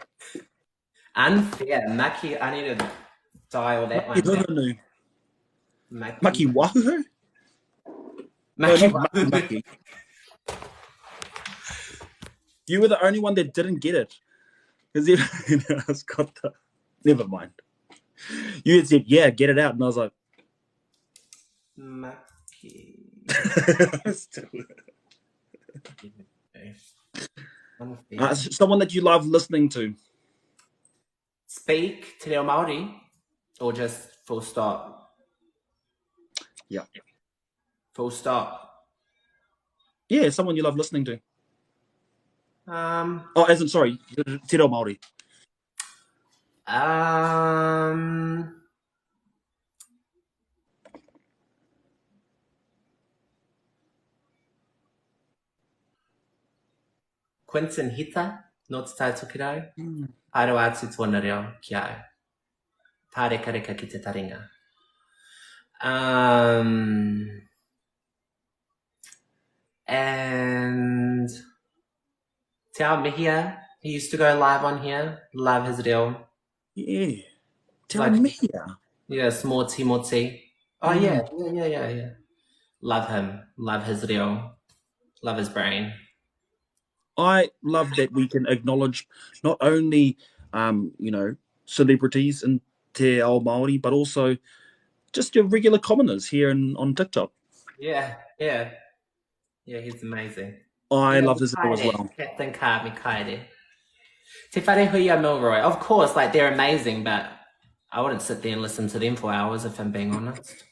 Unfair. Maki, I need to dial that Maki one. Huhunu. Maki wahuhu? Maki. You were the only one that didn't get it. Because everyone else got the... Never mind. You had said, yeah, get it out. And I was like... Maki. Someone that you love listening to. Speak te reo Māori or just full stop? Yeah. Full stop. Yeah, someone you love listening to. As in, sorry, te reo Māori. Quentin Hita, no te tai tukirau. Aero atu tōna reo ki au. Pāreka reka ki te taringa. And Te Ao Mihia, he used to go live on here. Love his reel. Yeah. It's Tell like, me here. yeah, small Timoti. Oh, yeah, yeah. Love him. Love his reel. Love his brain. I love that we can acknowledge not only, celebrities in Te Ao Māori, but also just your regular commoners here on TikTok. Yeah. Yeah, he's amazing. I Yeah, love me his as kaere. well. Captain Carr, me kaere. Te Wharehuia Milroy. Of course, like, they're amazing, but I wouldn't sit there and listen to them for hours if I'm being honest.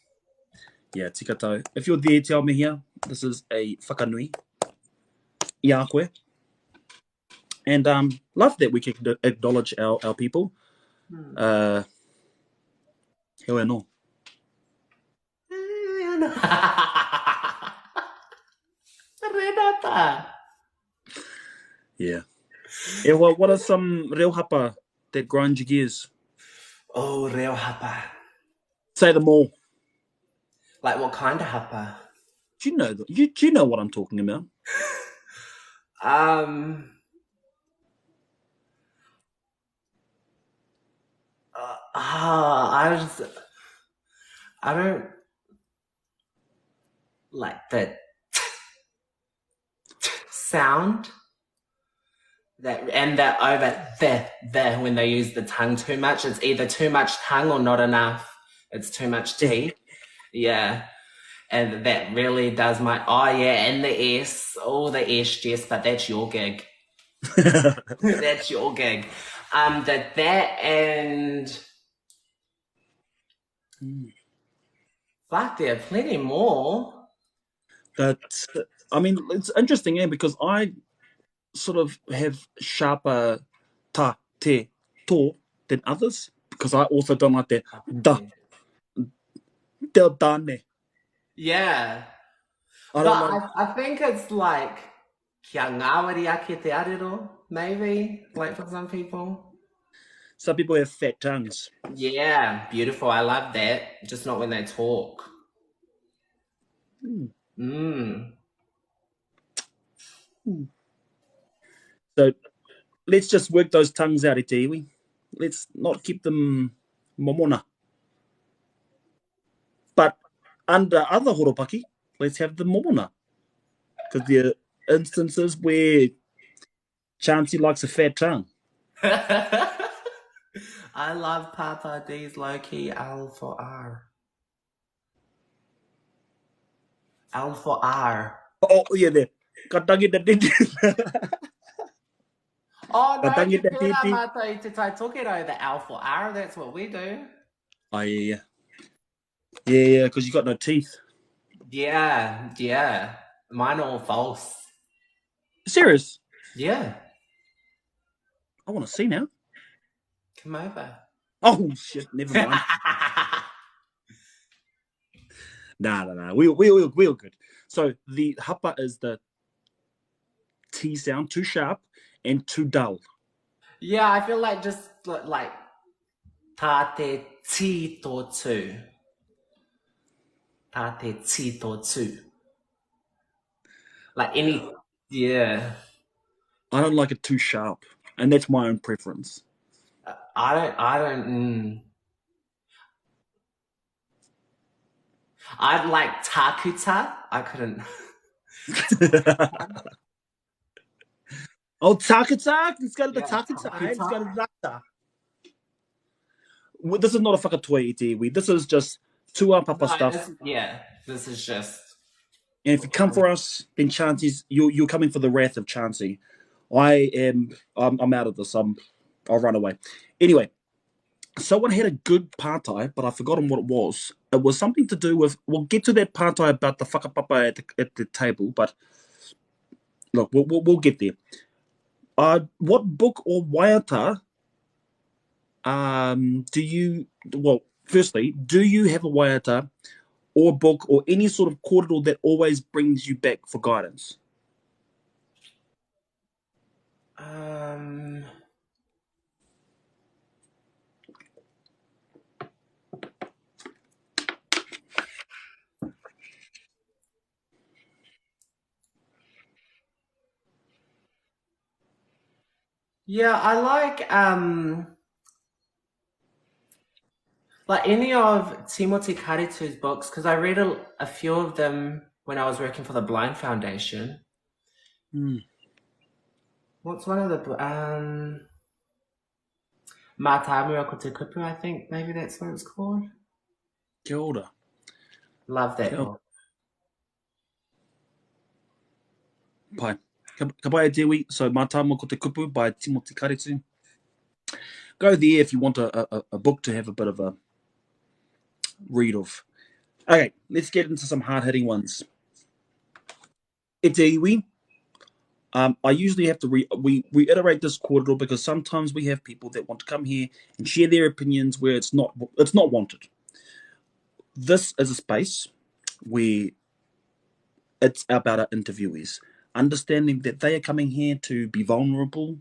Yeah, tika tau. If you're there, tell me here. This is a whakanui. I a koe. And love that we can acknowledge our people. Uh, Heoi anō. Renata. Yeah. Yeah, well, what are some reo hapa that grind your gears? Oh, reo hapa. Say them all. Like, what kind of hapa? Do you know do you know what I'm talking about? Um. I don't like the sound that and that over the when they use the tongue too much. It's either too much tongue or not enough. It's too much teeth. Yeah. And that really does my and the S, all the S, Jess, but that's your gig. That's your gig. That and fuck, there are plenty more. That I mean, it's interesting, because I sort of have sharper ta, te, to than others because I also don't like that da, del dane. Yeah. I But don't like. I think it's like kia ngāwari ake te arero, maybe, like for some people. Some people have fat tongues. Yeah, beautiful. I love that. Just not when they talk. Mm. So let's just work those tongues out, Itiwi. Let's not keep them momona. But under other horopaki, let's have the momona. Because there are instances where Chancey likes a fat tongue. I love Papa D's low-key L for R. L for R. Oh, yeah, there. Katangi da titi. Oh no, Katangi te da pērā titi. mātou I te tai tokero, the L for R, that's what we do. Oh, yeah. Yeah, because you got no teeth. Yeah. Mine are all false. Serious? Yeah. I want to see now. Come over. Oh, shit. Never mind. Nah. We're good. So the hapa is the T sound, too sharp and too dull. Yeah, I feel like just like tā te ti tō tū. Tā te ti tō tū. Like any, yeah. I don't like it too sharp, and that's my own preference. I don't, I'd like takuta. I couldn't. Oh, takutak! It's got the Yeah, takutak. It's takuta. got a rata. Well, this is not a whakatoi, Itiwi. This is just tua papa stuff. This is just. And if you come for us, then Chancey's you're coming for the wrath of Chancey. I'm out of this. I'll run away. Anyway, someone had a good partai, but I've forgotten what it was. It was something to do with. We'll get to that partai about the whakapapa at the table, but look, we'll get there. What book or waiata do you? Well, firstly, do you have a waiata or book or any sort of kōrero that always brings you back for guidance? Yeah, I like any of Timothy Karitu's books because I read a few of them when I was working for the Blind Foundation. Mm. What's one of the Mātāmua ko te kupu, I think maybe that's what it's called. Kia ora. Love that Kia ora. book. Pai. Ka pai e te iwi. So, Mātāmua ko te kupu by Timothy Karitu. Go there if you want a book to have a bit of a read of. Okay, let's get into some hard-hitting ones. E te iwi. I usually have to we reiterate this corridor because sometimes we have people that want to come here and share their opinions where it's not wanted. This is a space where it's about our interviewees, understanding that they are coming here to be vulnerable,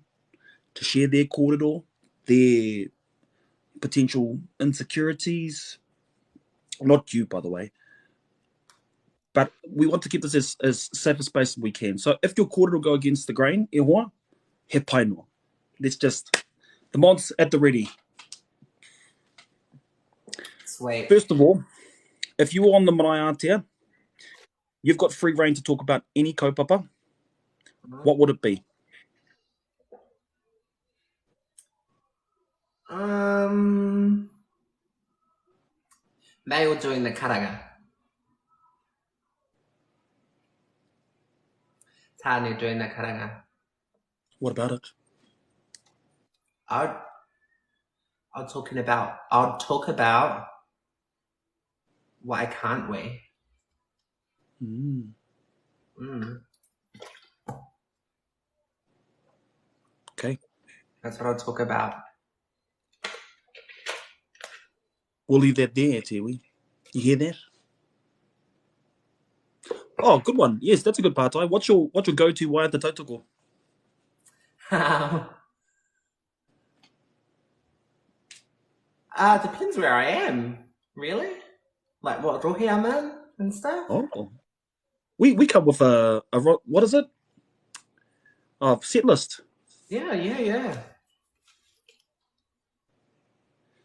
to share their corridor, their potential insecurities. Not you, by the way, but we want to keep this as safe a space as we can. So if your corridor go against the grain, e hoa, he painoa. Let's just the mods at the ready. Sweet. First of all, if you were on the marae Aotea, you've got free reign to talk about any kaupapa. What would it be? Um, Male doing the karanga. Tāne doing the karanga. What about it? I'd, I'll talk about why can't we? Mm. Mm, Okay. that's what I'll talk about. We'll leave that there, Tiwi. You hear that? Oh, good one. Yes, that's a good part. What's your go-to wai at the tautoko? Depends where I am, really. Like what rohi I'm in and stuff. Oh, we come with what is it? Set list. Yeah.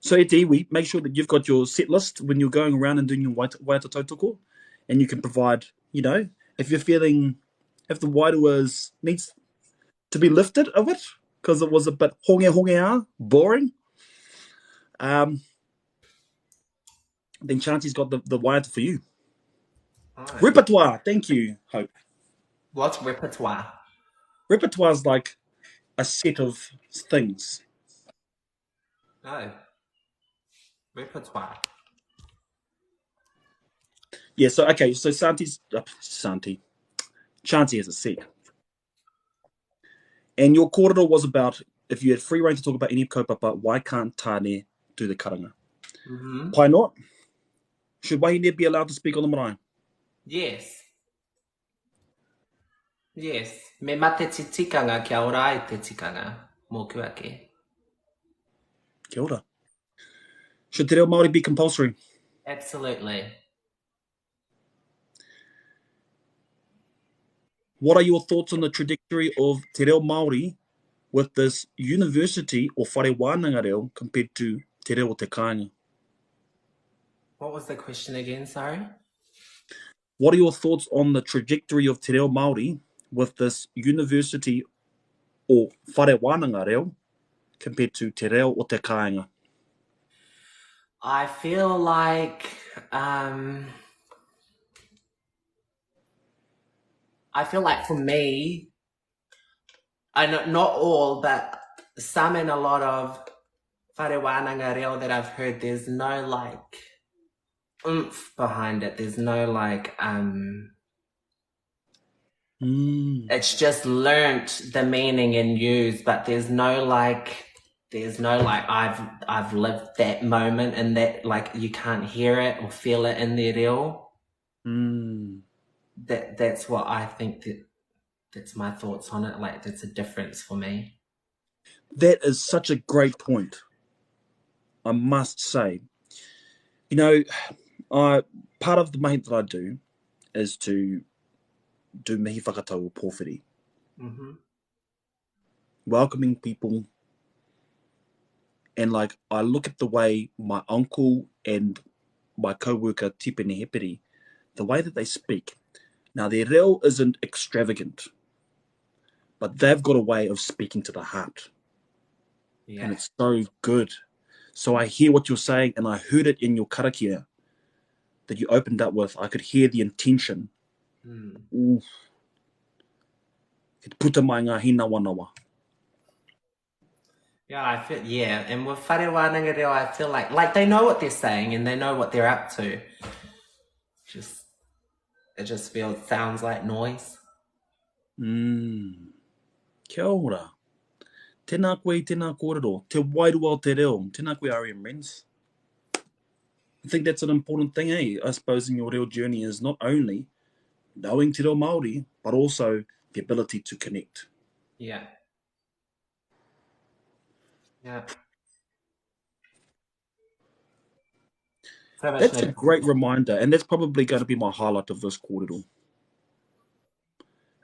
So at we make sure that you've got your set list when you're going around and doing your waiata tautoko, and you can provide, if you're feeling, if the wairua needs to be lifted of it, because it was a bit honge boring, um, then Chancey's got the waiata for you. Right. Repertoire, thank you, Hope. What's repertoire? Repertoire is like a set of things. Oh, repertoire. Yeah, so okay, so Chancey has a set. And your corridor was about if you had free reign to talk about any kaupapa, why can't Tane do the karanga? Mm-hmm. Why not? Should Wahine be allowed to speak on the marae? Yes. Yes. Me mate te tikanga kia ora ai te tikanga. Mō kuake. Kia ora. Should te reo Māori be compulsory? Absolutely. What are your thoughts on the trajectory of te reo Māori with this university or whare wānanga reo compared to te reo o te kāinga? What was the question again? Sorry. What are your thoughts on the trajectory of te reo Māori with this university or whare wānanga reo compared to te reo o te kāinga? I feel like for me, I know not all, but some and a lot of whare wānanga reo that I've heard, there's no like oomph behind it. There's no like it's just learnt the meaning and used, but there's no like I've lived that moment and that like you can't hear it or feel it in the reo. That's what I think that's my thoughts on it. Like that's a difference for me. That is such a great point, I must say. Part of the main that I do is to do mihi whakatau o pōwhiri. Mm-hmm. welcoming people. And like, I look at the way my uncle and my co-worker Tipene Heperi, the way that they speak. Now, their reo isn't extravagant, but they've got a way of speaking to the heart. Yeah. And it's so good. So I hear what you're saying, and I heard it in your karakia that you opened up with. I could hear the intention. Ooh. It puta mai ngā hina wanawa. Yeah, I feel, yeah, and with whare wānanga reo, I feel like they know what they're saying and they know what they're up to. It just sounds like noise. Kia ora. Tēnā koe, tēnā kōrero. Te wairua o te reo. Tēnā koe, R.M. Rens. I think that's an important thing, eh? I suppose in your real journey is not only knowing te reo Māori, but also the ability to connect. Yeah. Yeah. That's a great reminder, and that's probably going to be my highlight of this kōrero,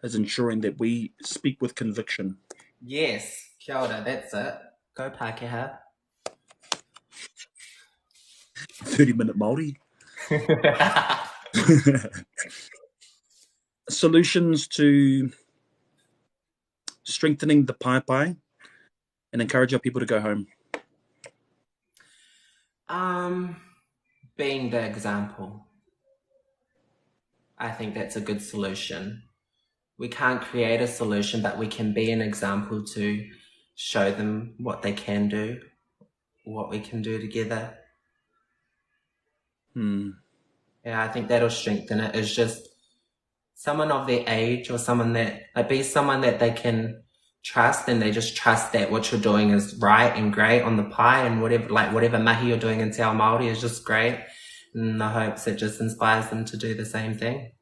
is ensuring that we speak with conviction. Yes, kia ora, that's it. Go Pākehā. 30-minute Māori. Solutions to strengthening the pai and encourage our people to go home. Being the example. I think that's a good solution. We can't create a solution, but we can be an example to show them what they can do, what we can do together. Yeah, I think that'll strengthen it. It's just someone of their age or someone that they can trust, and they just trust that what you're doing is right and great on the pai, and whatever mahi you're doing in Te Ao Māori is just great. In the hopes it just inspires them to do the same thing.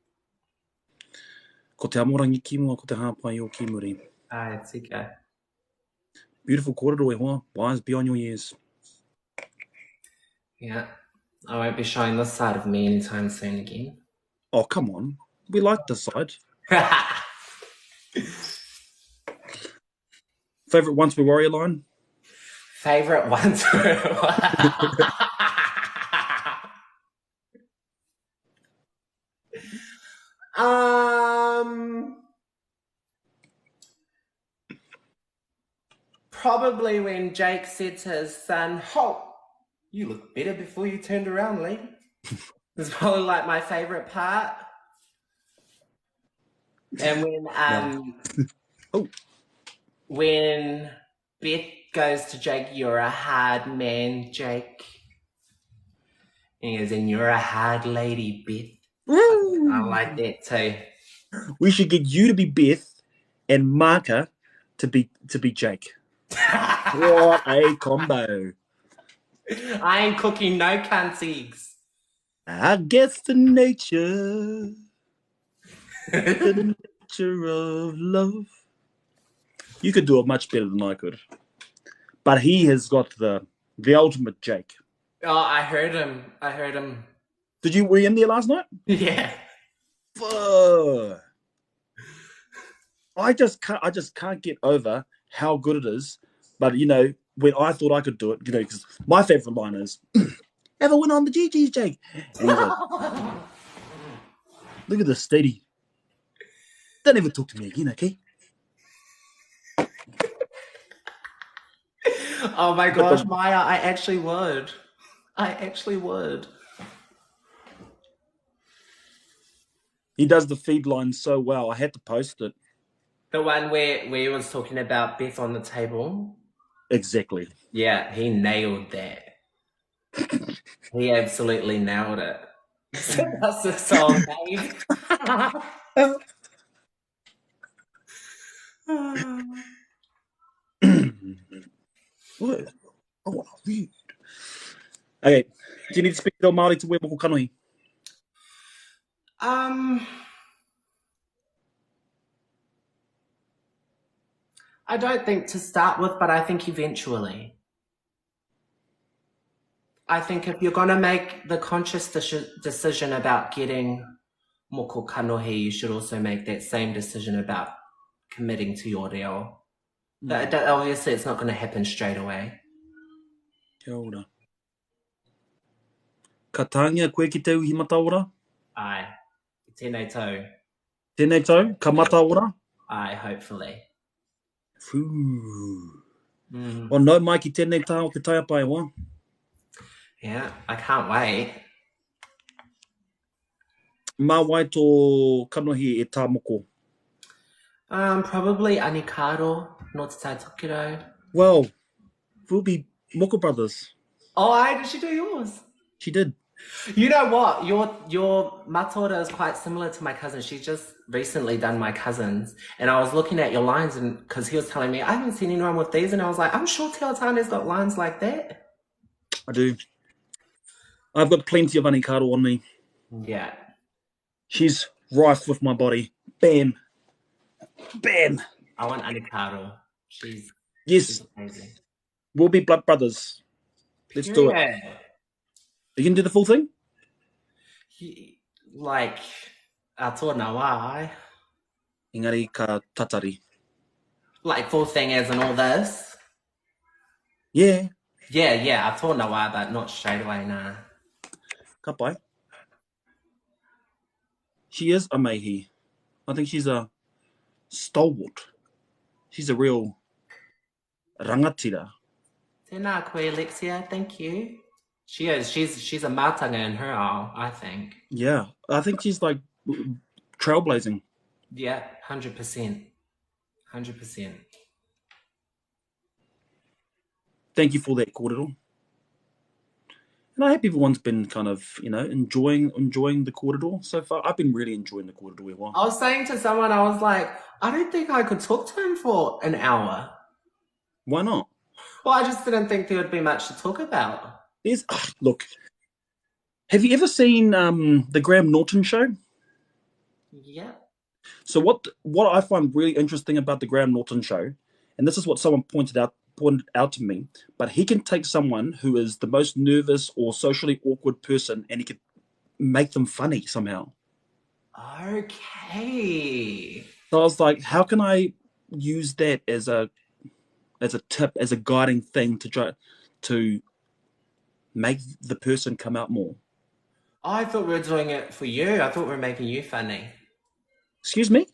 Ko te amorangi ki mua, ko te hāpai o ki muri. Ai, tika. Beautiful kōrero e hoa, wise beyond your years. Yeah, I won't be showing this side of me anytime soon again. Oh, come on. We like this side. Favourite Once We Warrior line? Favourite Once We Warrior. Probably when Jake said to his son, "Ho, you look better before you turned around, lady." It's probably like my favourite part. And when Beth goes to Jake, "You're a hard man, Jake." And he goes, "And you're a hard lady, Beth." I like that too. We should get you to be Beth and Marka to be Jake. What a combo. I ain't cooking no cunties. I guess the nature of love. You could do it much better than I could. But he has got the ultimate Jake. Oh, I heard him. Were you in there last night? Yeah. I just can't get over how good it is. But when I thought I could do it, because my favourite line is, "Have a win on the GGs, Jake." And he's like, "Look at this steady. Don't ever talk to me again, okay?" Oh my gosh, Maya, I actually would. He does the feed line so well. I had to post it. The one where he was talking about Beth on the table? Exactly. Yeah, he nailed that. He absolutely nailed it. That's the song name. What? Oh, weird. Okay, do you need to speak to Māori to Weboko Kanohi? I don't think to start with, but I think eventually. I think if you're going to make the conscious decision about getting moko kanohi, you should also make that same decision about committing to your reo. Obviously, it's not going to happen straight away. Kia ora. Ka tāngia koe ki te uhi mataora? Aye. Tēnei tau. Tēnei tau, ka mataora? Aye, hopefully. Fū. Mm. O nau mai ki tēnei tā o te taiapai wa. Yeah, I can't wait. Mā wai tō kanohi e tā moko. Probably Anikaro, not Te Taitokiro. Well, we'll be Moko Brothers. Oh, aye, did she do yours? She did. You know what? Your matora is quite similar to my cousin. She just recently done my cousin's, and I was looking at your lines, and because he was telling me I haven't seen anyone with these, and I was like, I'm sure Teotane's got lines like that. I do. I've got plenty of Anikaro on me. Yeah. She's rife with my body. Bam. Bam. I want Anikaro. She's amazing. We'll be blood brothers. Let's do it. Are you going to do the full thing? Like, atua na wai. Engari ka tatari. Like full thing as in all this? Yeah. Yeah, atua na wai, but not straight away, nah. Ka pai. She is a meihi. I think she's a stalwart. She's a real rangatira. Tēnā koe, Alexia. Thank you. She is. She's a mātanga in her ao, I think. Yeah. I think she's like trailblazing. Yeah, 100%. 100%. Thank you for that, kōrero. And I hope everyone's been kind of, enjoying the kōrero so far. I've been really enjoying the kōrero e wā. I was saying to someone, I was like, I don't think I could talk to him for an hour. Why not? Well, I just didn't think there would be much to talk about. Look, have you ever seen the Graham Norton show? Yeah. So what I find really interesting about the Graham Norton show, and this is what someone pointed out to me, but he can take someone who is the most nervous or socially awkward person and he can make them funny somehow. Okay. So I was like, how can I use that as a tip, as a guiding thing to try to make the person come out more? I thought we were doing it for you. I thought we were making you funny. Excuse me?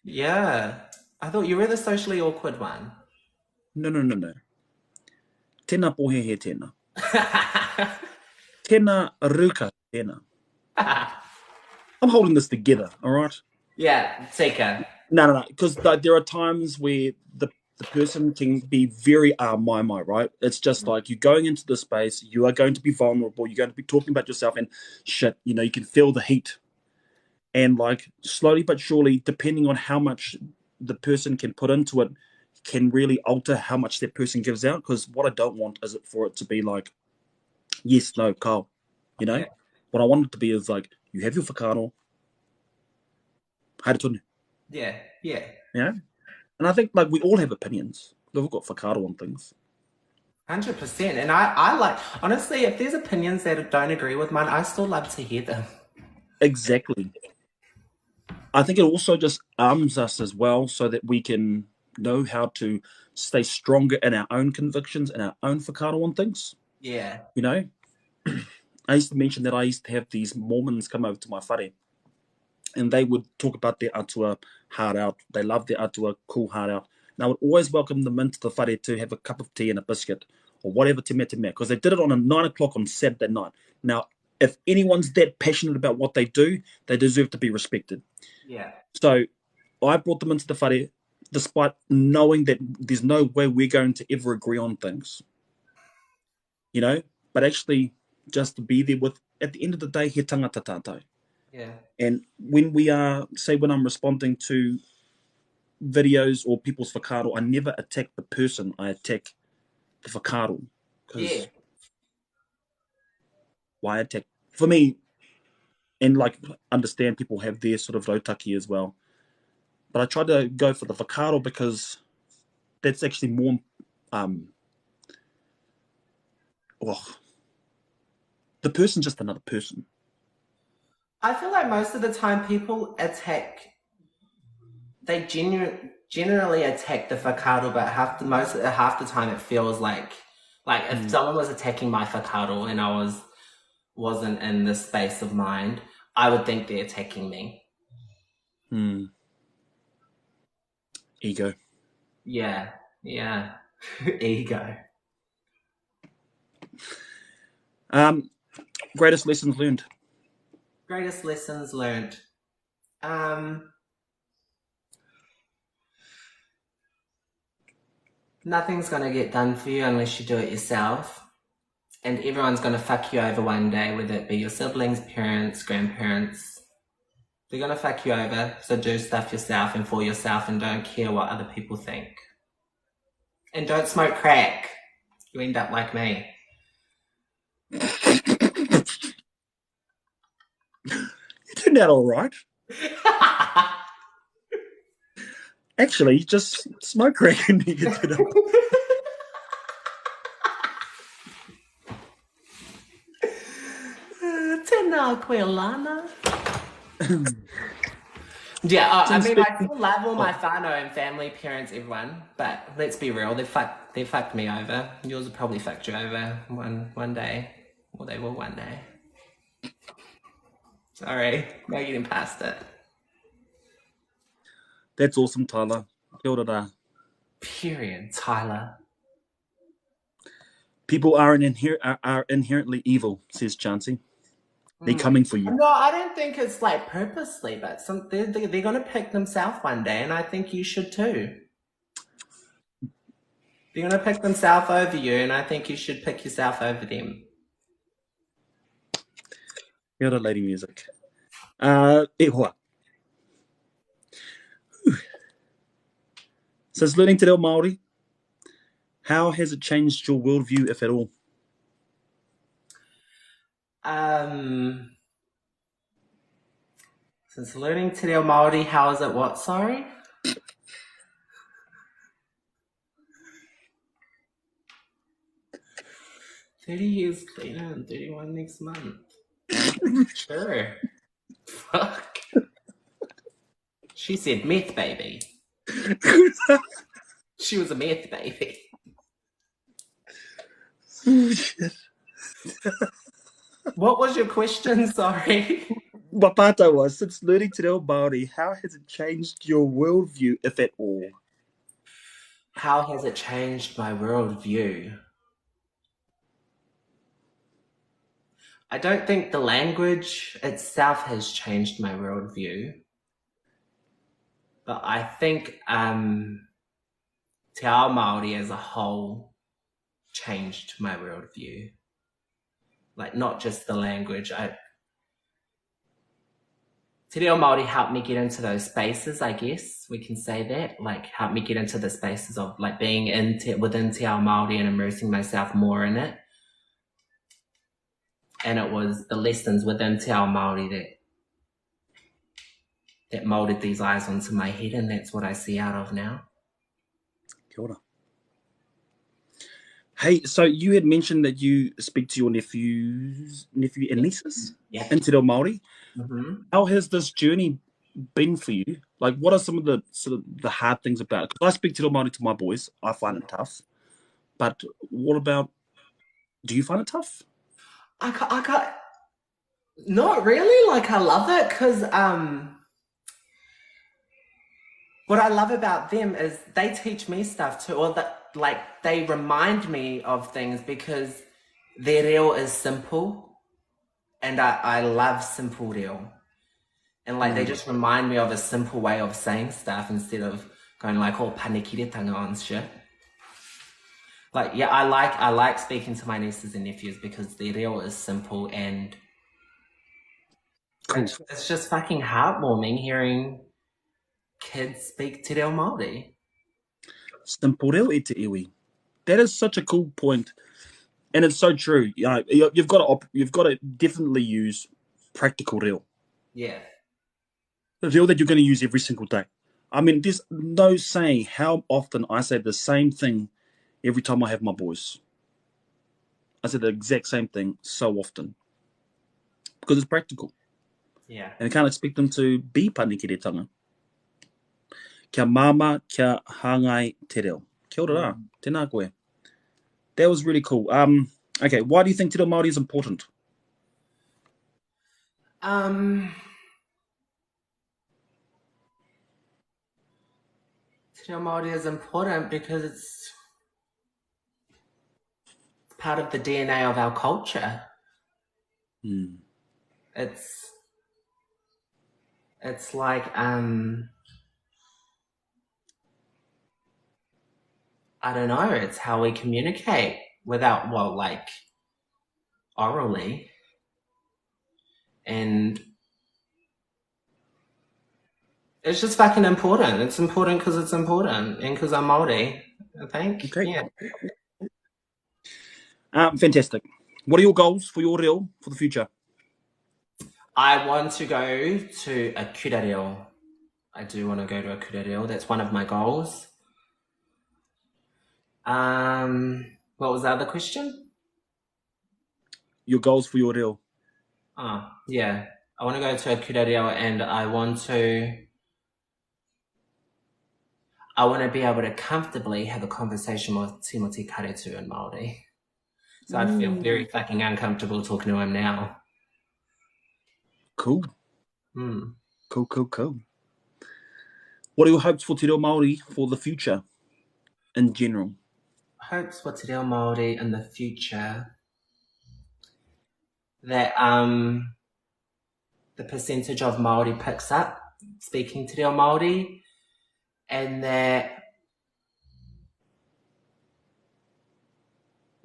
Yeah. I thought you were the socially awkward one. No. Tēnā pohe he tēnā. Tēnā ruka tēnā. I'm holding this together, all right? Yeah, tika. No, because there are times where the person can be very my, right? It's just like you're going into the space, you are going to be vulnerable, you're going to be talking about yourself and shit, you can feel the heat. And like slowly but surely, depending on how much the person can put into it, can really alter how much that person gives out. Because what I don't want is for it to be like, yes, no, Carl. Yeah. What I want it to be is like, you have your whakaaro. Haere tonu. Yeah. And I think like we all have opinions. We've got whakaaro on things. 100%. And I like, honestly, if there's opinions that don't agree with mine, I still love to hear them. Exactly. I think it also just arms us as well so that we can know how to stay stronger in our own convictions and our own whakaaro on things. Yeah. I used to mention that I used to have these Mormons come over to my whare and they would talk about their atua heart out. They love their atua cool heart out. And I would always welcome them into the whare to have a cup of tea and a biscuit or whatever te mea, because they did it on a 9 o'clock on Saturday night. Now, if anyone's that passionate about what they do, they deserve to be respected. Yeah. So I brought them into the whare despite knowing that there's no way we're going to ever agree on things. But actually just to be there with, at the end of the day, he tangata tātou. Yeah. And when we are, say when I'm responding to videos or people's whakaaro, I never attack the person, I attack the whakaaro. Yeah. Why attack? For me, and like understand people have their sort of rautaki as well. But I try to go for the whakaaro because that's actually more the person's just another person. I feel like most of the time people attack, they generally attack the whakaaro, but half the time it feels like if someone was attacking my whakaaro and I wasn't in this space of mind, I would think they're attacking me. Ego. Yeah. Ego. Greatest lessons learned. Greatest lessons learned. Nothing's gonna get done for you unless you do it yourself. And everyone's gonna fuck you over one day, whether it be your siblings, parents, grandparents. They're gonna fuck you over, so do stuff yourself and for yourself and don't care what other people think. And don't smoke crack. You end up like me. You turned out all right. Actually, just smoke crack and you get it up. Tēnā koe lana. Yeah, I mean, I still love all my whānau and family, parents, everyone. But let's be real, they fucked me over. Yours will probably fucked you over one day. Or they will one day. Sorry, no getting past it. That's awesome, Tyler. Kia ora. Period, Tyler. People are inherently evil, says Chancey. They're coming for you. No, I don't think it's like purposely, but they're going to pick themselves one day, and I think you should too. They're going to pick themselves over you, and I think you should pick yourself over them. Kia ora, lady music. E hoa. Says, learning te reo Māori, how has it changed your worldview, if at all? Since learning te reo Māori, how is it what, sorry? $30 years cleaner and 31 next month. Sure. Fuck. She said meth baby. She was a meth baby. Oh, shit. What was your question? Sorry. My pata was, since learning te reo Māori, how has it changed your worldview, if at all? How has it changed my worldview? I don't think the language itself has changed my worldview. But I think te ao Māori as a whole changed my worldview. Like, not just the language. Te reo Māori helped me get into those spaces, I guess we can say that. Like, helped me get into the spaces of like being within te ao Māori and immersing myself more in it. And it was the lessons within te ao Māori that molded these eyes onto my head, and that's what I see out of now. Kia ora. Hey, so you had mentioned that you speak to your nephew and nieces in te reo Māori. Mm-hmm. How has this journey been for you? Like, what are some of the sort of the hard things about it? Because I speak te reo Māori to my boys. I find it tough. But what about, do you find it tough? I can't, not really. Like, I love it because what I love about them is they teach me stuff too, or that like they remind me of things because their reo is simple, and I love simple reo, and like they just remind me of a simple way of saying stuff instead of going like all panikiretanga on shit. Like, yeah, I like speaking to my nieces and nephews because their reo is simple, and Cool. it's just fucking heartwarming hearing kids speak te reo Māori. Simple reo e te iwi. That is such a cool point, and it's so true. You know, you've got to definitely use practical reo. Yeah. The reo that you're going to use every single day. I mean, there's no saying how often I say the same thing every time I have my boys. I say the exact same thing so often because it's practical. Yeah. And I can't expect them to be panikiretanga. Kia mama, kia hangai te reo. Kia ora rā. Tēnā koe. That was really cool. Okay, why do you think te reo Māori is important? Te reo Māori is important because it's part of the DNA of our culture. It's like I don't know, it's how we communicate without, well, like, orally. And it's just fucking important. It's important because it's important and because I'm Māori, I think. Okay. Yeah. Fantastic. What are your goals for your reo for the future? I want to go to a kura reo. I do want to go to a kura reo. That's one of my goals. What was the other question? Your goals for your reo. Oh, yeah. I want to go to a kura reo and I want to be able to comfortably have a conversation with Timothy Karetu in Māori. So I feel very fucking uncomfortable talking to him now. Cool. Cool. What are your hopes for te reo Māori for the future in general? Hopes for te reo Māori in the future that the percentage of Māori picks up speaking te reo Māori, and that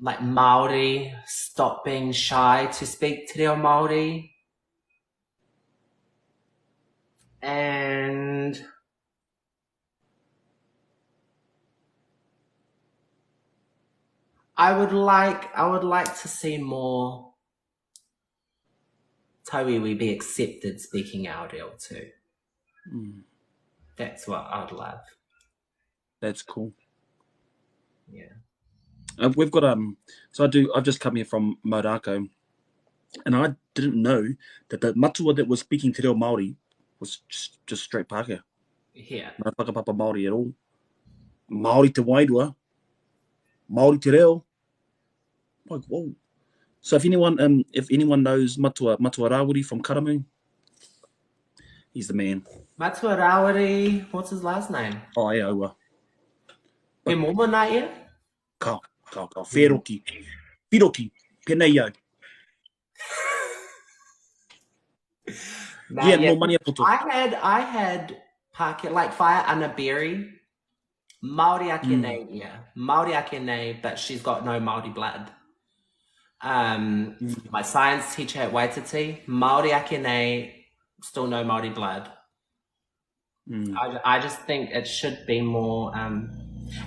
like Māori stop being shy to speak te reo Māori, and I would like to see more tauiwi be accepted speaking our reo too. That's what I'd love. That's cool. Yeah. We've got I've just come here from Maurako, and I didn't know that the matua that was speaking te reo Māori was just straight Pākehā. Yeah. No whakapapa Māori at all. Māori te wairua, Māori te reo. Like, whoa. So if anyone knows Matua Rawiri from Karamu, he's the man. Matua Rawiri, what's his last name? Oh, yeah, ua. He momo nā ia? Ka. Whiroki. Penei au. Yeah, no money poto. I had Pākehā, like Whaia Ana Berry, Māori ake nei ia. Māori ake nei, but she's got no Māori blood. My science teacher at Waititi, Māori ake nei, still no Māori blood. I just think it should be more... and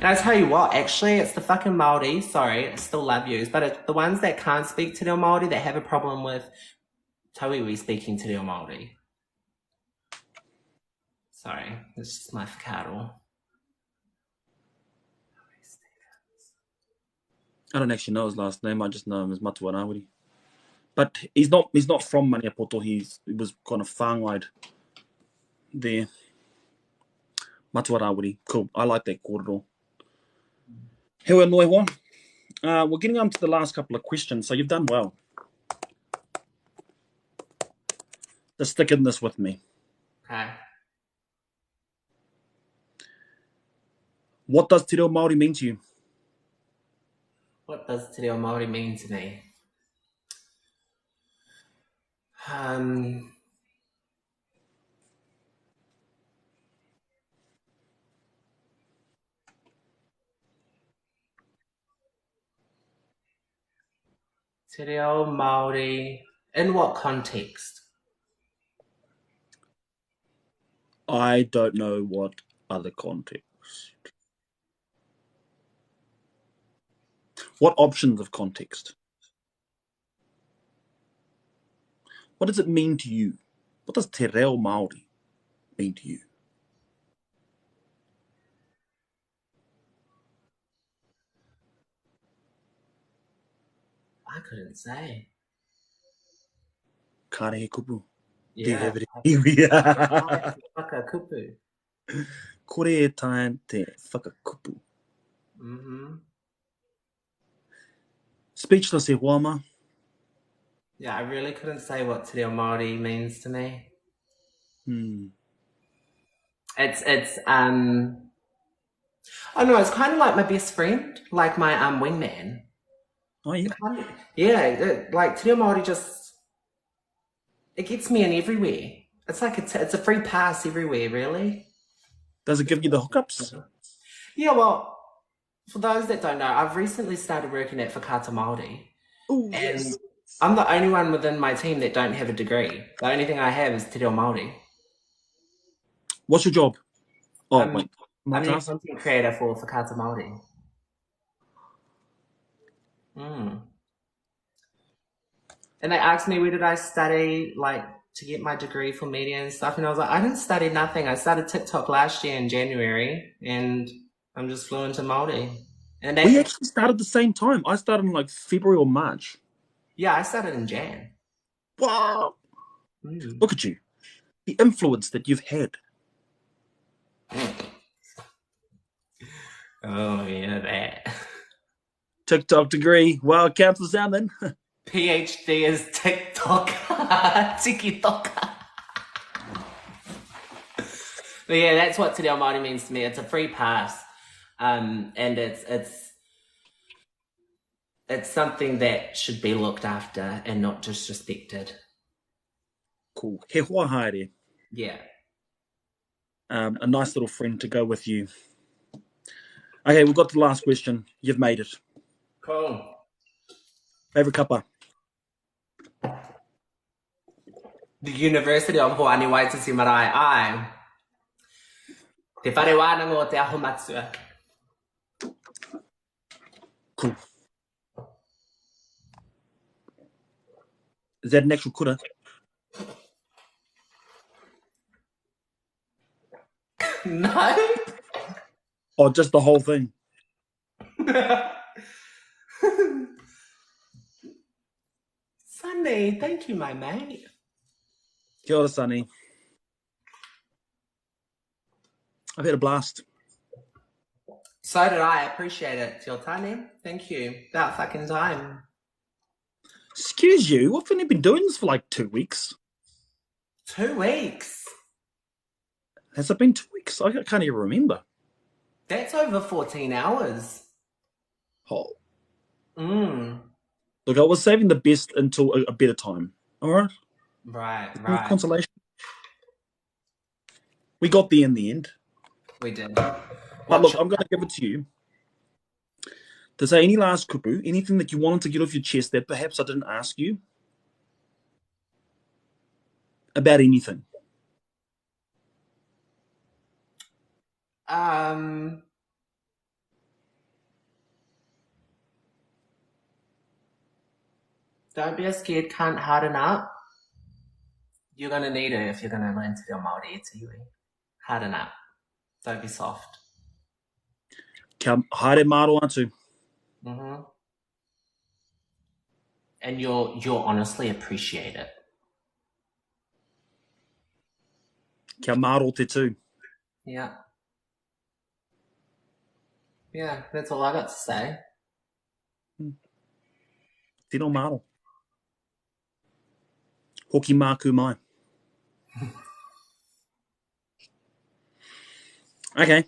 I tell you what, actually, it's the fucking Māori, sorry, I still love yous, but it's the ones that can't speak te reo Māori that have a problem with tauiwi speaking te reo Māori. Sorry, it's just my whakaaro. I don't actually know his last name. I just know him as Matua Rawiri. But he's not from Maniapoto. He was kind of whāngaid there. Matua Rawiri. Cool. I like that kōrero. Hewa noi hoa. We're getting on to the last couple of questions, so you've done well. Just stick in this with me. Okay. What does te reo Māori mean to you? What does te reo Māori mean to me? Te reo Māori, in what context? I don't know what other context. What options of context? What does it mean to you? What does te reo Māori mean to you? I couldn't say. Kāre he kupu. Yeah. Do you have it? Whakakupu. kore e tae te whakakupu. Speechless e Huama. Yeah, I really couldn't say what Te Reo Māori means to me. It's oh no, it's kind of like my best friend, like my wingman. Oh, yeah. Like Te Reo Māori just, it gets me in everywhere. It's like it's a free pass everywhere, really. Does it give you the hookups? Yeah, well, for those that don't know, I've recently started working at Whakata Māori. Oh, And yes. I'm the only one within my team that don't have a degree. The only thing I have is Te Reo Māori. What's your job? Oh, I'm wait. the content creator for Whakata Māori. And they asked me where did I study, like, to get my degree for media and stuff. And I was like, I didn't study nothing. I started TikTok last year in January, and I'm just fluent in Māori. And we actually started at the same time. I started in like February or March. Yeah, I started in Jan. Wow. Look at you. The influence that you've had. Oh, yeah, that. TikTok degree. Well, it counts as down then. PhD is TikTok. TikTok. But yeah, that's what Te Reo Māori means to me. It's a free pass. And it's something that should be looked after and not disrespected. Cool. He hoa haere. Yeah. A nice little friend to go with you. Okay, we've got the last question. You've made it. Cool. Favorite kapa? The University of Hawaii Waititi Marae. Ai. Te whare wānanga o te aho matua. Cool. Is that an actual kura? No. Or just the whole thing? Sunny, thank you, my mate. Kia ora, Sunny. I've had a blast. So did I. Appreciate it. Till time. Thank you. About fucking time. Excuse you, we've only been doing this for like 2 weeks. 2 weeks? Has it been 2 weeks? I can't even remember. That's over 14 hours. Oh. Look, I was saving the best until a better time. All right? Right. Consolation. We got there in the end. We did. But look, I'm going to give it to you. To say any last kupu, anything that you wanted to get off your chest that perhaps I didn't ask you about anything. Don't be a scared cunt, harden up. You're going to need it if you're going to learn Te Reo Māori e Te Iwi. Harden up. Don't be soft. Kia haere maro atu. And you'll honestly appreciate it. Kia maro te tū. Yeah. Yeah, that's all I got to say. Tino maro. Hoki māku mai. Okay.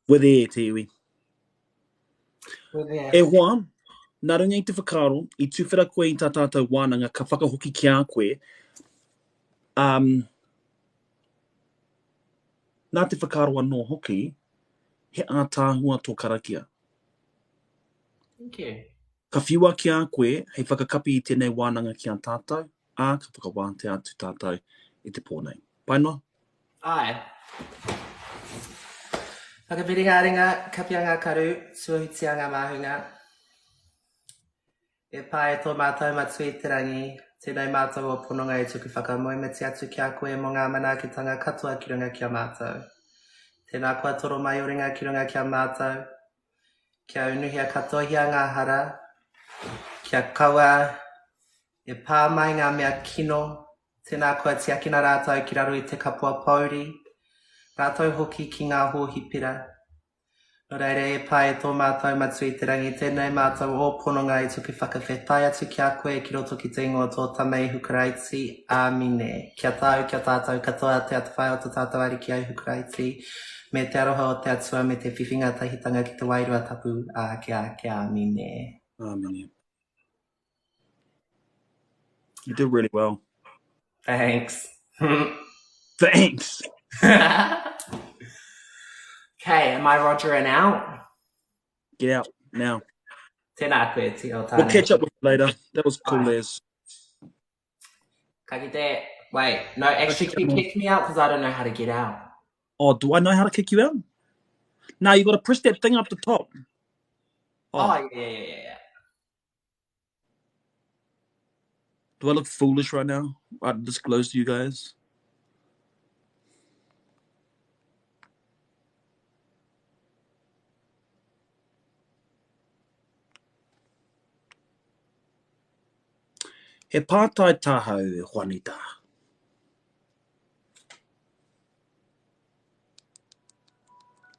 We're there, te iwi. We're there. E hoa, nā runga I te whakaro, I tūwhera koe I tā tātou wānanga, ka whakahoki ki a koe. Nā te whakaro anō hoki, he ātāhua tō karakia. Thank you. Ka whiua ki a koe, hei whakakapi I tēnei wānanga ki a tātou, ka whakawāte atu tātou I te pōnei. Pai noa? Ai. Whakawhiringa, kapianga karu, suahitianga mahunga. E pai tō mātou matsui te rangi, tēnei mātou o pononga I tuku whakamoemeti atu ki a koe mo ngā manaakitanga katoa ki runga ki a mātou. Tēnā kua toro mai o ringa ki runga ki a mātou. Kia unuhia katohia ngā hara. Kia kaua e pā mai ngā mea kino. Tēnā kua tiakina rātou ki raro I te kapua pauri. Rātou hoki ki ngā hōhipira. Nō reire e pai tō mātou matu I te rangi tēnei mātou o pononga I tuku whakawhetai atu ki a koe ki roto ki te ingoa tō tamei hukaraiti. Āmine. Kia tātou katoa te atu whai o te tātou ari ki au hukaraiti. Me te aroha o te atua me te whiwhinga tahitanga ki te wairua tapu. Kia āmine. Āmine. You did really well. Thanks. Thanks. Okay, am I Rogering out? Get out now. Tēnā koe te o tāne. We'll catch up with you later. That was cool, Les. Ka kite. Wait, no, actually, can you kick me out? Because I don't know how to get out. Oh, do I know how to kick you out? No, you got to press that thing up the top. Oh, yeah. Do I look foolish right now? I disclose to you guys. He pātai tāhau, Juanita.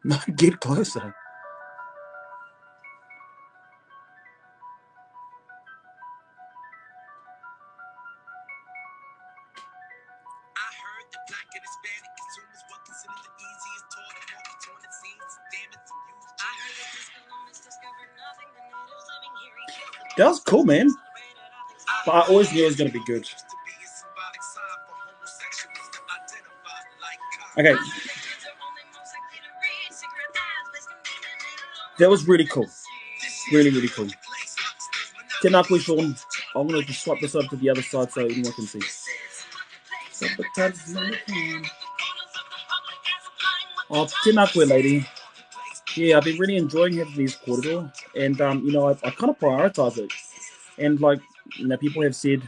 No, get closer. That was cool, man. But I always knew it was going to be good. Okay. That was really cool. Really, really cool. Tēnā koe, Sean. I'm going to just swipe this up to the other side so anyone can see. Oh, tēnā koe, lady. Yeah, I've been really enjoying having these corridor. And, you know, I kind of prioritize it. And, like, you know, people have said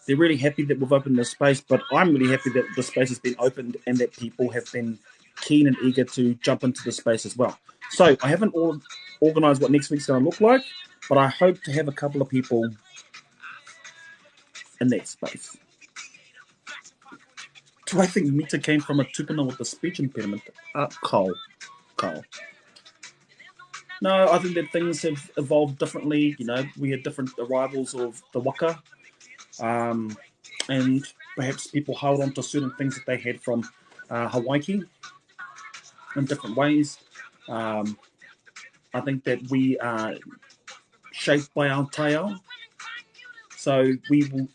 they're really happy that we've opened this space, but I'm really happy that the space has been opened and that people have been keen and eager to jump into the space as well. So I haven't organised what next week's going to look like, but I hope to have a couple of people in that space. Do I think Mita came from a tupuna with a speech impediment? Cole. No, I think that things have evolved differently. You know, we had different arrivals of the waka, and perhaps people held on to certain things that they had from Hawaii in different ways. I think that we are shaped by our taio, so we will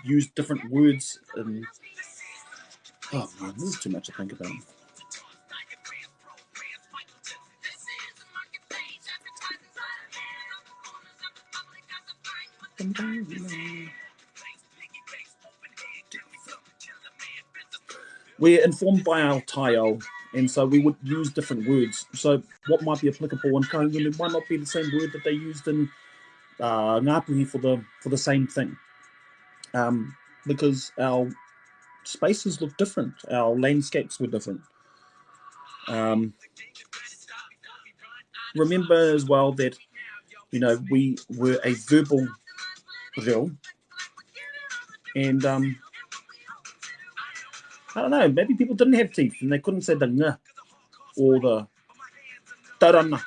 use different words. Oh man, this is too much to think about. We're informed by our taio, and so we would use different words. So what might be applicable in Kahungunu might not be the same word that they used in Ngāpuhi for the same thing, because our spaces look different, our landscapes were different. Remember as well that, you know, we were a verbal reo, and I don't know, maybe people didn't have teeth and they couldn't say the nga or the taurana.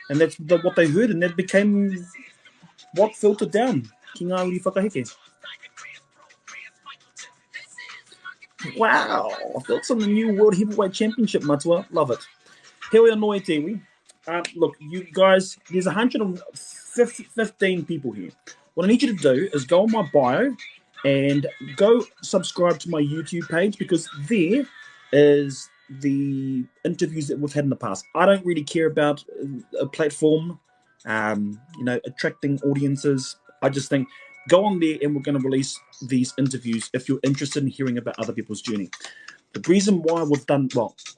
And that's what they heard, and that became what filtered down ki ngā uri whakaheke. Wow, that's on the new World Heavyweight Championship, Matua. Love it. Heoi anō e te iwi. Look, you guys, there's 115 people here. What I need you to do is go on my bio and go subscribe to my YouTube page, because there is the interviews that we've had in the past. I don't really care about a platform, you know, attracting audiences. I just think go on there and we're going to release these interviews if you're interested in hearing about other people's journey. The reason why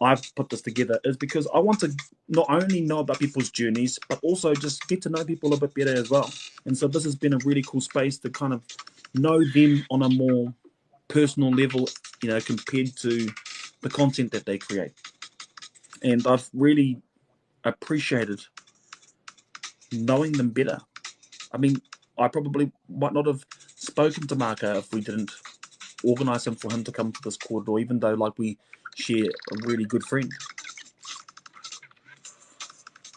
I've put this together is because I want to not only know about people's journeys, but also just get to know people a bit better as well. And so this has been a really cool space to kind of know them on a more personal level, you know, compared to the content that they create. And I've really appreciated knowing them better. I mean, I probably might not have spoken to Maka if we didn't organise him for him to come to this corridor, even though like we share a really good friend.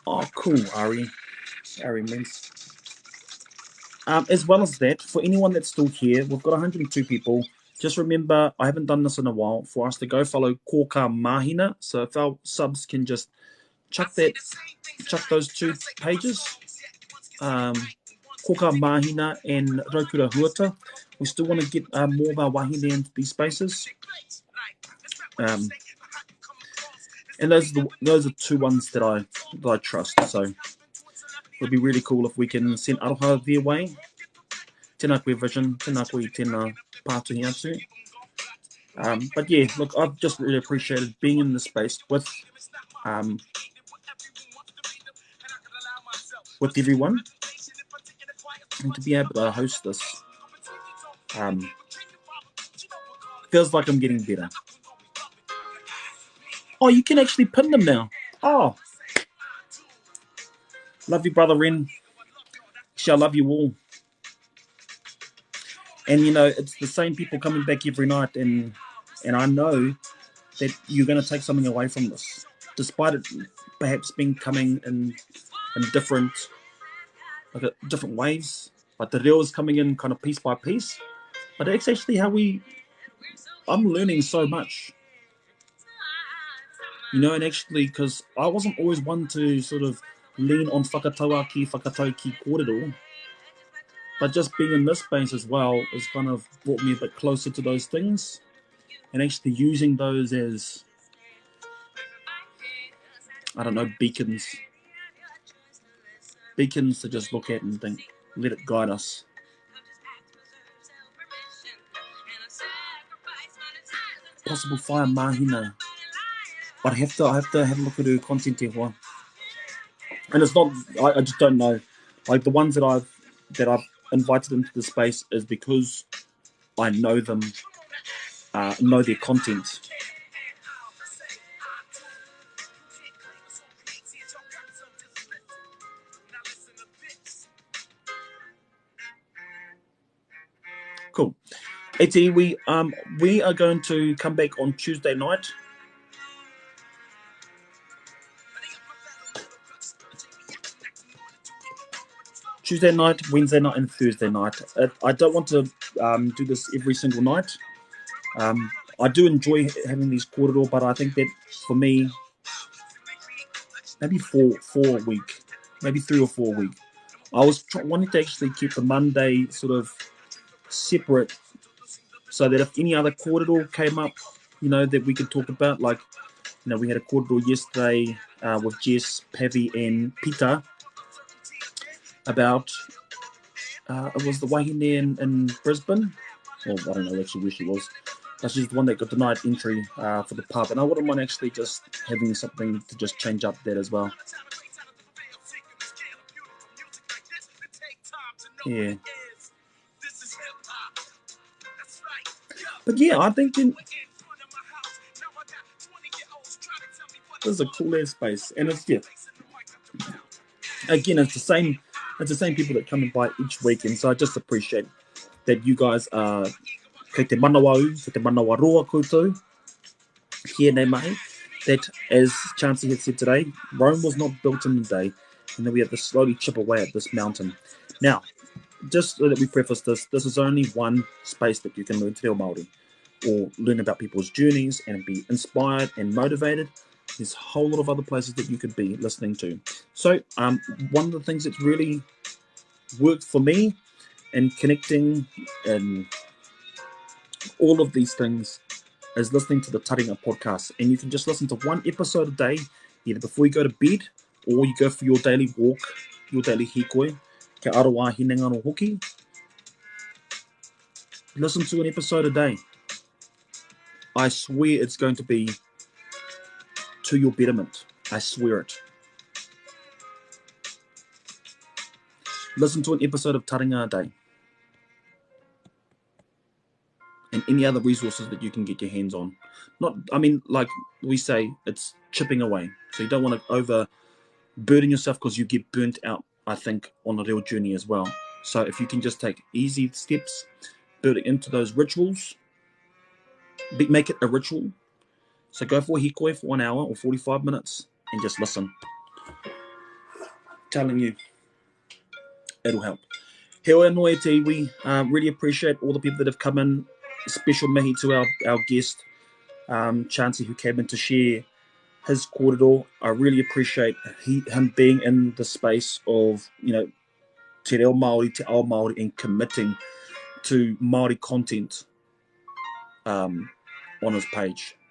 Oh, cool, Ari means. As well as that, for anyone that's still here, we've got 102 people. Just remember, I haven't done this in a while, for us to go follow Koka Mahina. So if our subs can just chuck those 2 pages, Koka Mahina and Raukura Huata. We still want to get more of our wahine into these spaces. And those are 2 ones that I trust. So it would be really cool if we can send aroha their way. Tēnā koe Vision, tēnā koe tēnā pātuhi atu. But yeah, look, I've just really appreciated being in this space with everyone, and to be able to host this feels like I'm getting better. Oh, you can actually pin them now. Oh, love you, brother Ren. Shall love you all. And you know, it's the same people coming back every night, and I know that you're going to take something away from this, despite it perhaps being coming in different waves. But the reo is coming in kind of piece by piece. But it's actually how I'm learning so much. You know, and actually, because I wasn't always one to sort of lean on whakatau ki kōrero, but just being in this space as well has kind of brought me a bit closer to those things, and actually using those as, I don't know, beacons to just look at and think, let it guide us. Possible fire mahina. But I have to have a look at her content here. And it's not, I just don't know. Like the ones that I've invited into the space is because I know them, know their content. Cool. Eti, we are going to come back on Tuesday night. Tuesday night, Wednesday night, and Thursday night. I don't want to do this every single night. I do enjoy having these corridor, but I think that for me, maybe 4 a week, maybe 3 or 4 a week. I was wanting to actually keep the Monday sort of separate, so that if any other corridor came up, you know, that we could talk about. Like, you know, we had a corridor yesterday with Jess, Pavi, and Peter about it was the wahine in Brisbane. Well, I don't know actually where she was. But she's the one that got denied entry for the pub, and I wouldn't mind actually just having something to just change up that as well. Yeah. But yeah, I think this is a cool air space, and it's again, it's the same people that come and buy each week, and so I just appreciate that you guys are kei te manawa au, te manawa roa koutou, here nei mai, that as Chancey had said today, Rome was not built in a day, and then we have to slowly chip away at this mountain. Now, just so that we preface this is only one space that you can learn te reo Māori, or learn about people's journeys and be inspired and motivated. There's a whole lot of other places that you could be listening to. So one of the things that's really worked for me in connecting and all of these things is listening to the Taringa podcast. And you can just listen to one episode a day, either before you go to bed or you go for your daily walk, your daily hikoi, ke aroa hinenga no hoki. Listen to an episode a day. I swear it's going to be to your betterment. I swear it. Listen to an episode of Taringa a day. And any other resources that you can get your hands on. Like we say, it's chipping away. So you don't want to overburden yourself, because you get burnt out, I think, on a real journey as well. So if you can just take easy steps, build it into those rituals, make it a ritual. So go for a hikoi for 1 hour or 45 minutes and just listen. Telling you, it'll help. Heoi anō e te iwi. Really appreciate all the people that have come in. Special mihi to our guest, Chancey, who came in to share his kōrero. I really appreciate him being in the space of, te reo Māori, te ao Māori, and committing to Māori content on his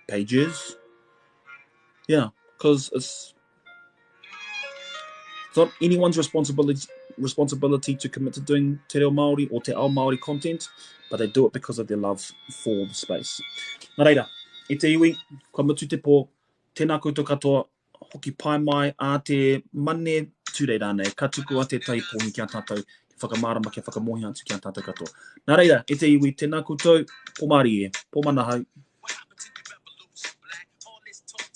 pages. Yeah, because it's not anyone's responsibility to commit to doing te reo Māori or te ao Māori content, but they do it because of their love for the space. Nā reira, e te iwi, kua mutu te pō, tēnā koutou katoa, hoki pai mai a te mane tūreira nei, ka tuku a te taipohi ki a tātou, ki whakamārama, ki whakamohi atu ki a tātou katoa. Nā reira, e te iwi, tēnā koutou, pō Māori e, pō mana hau.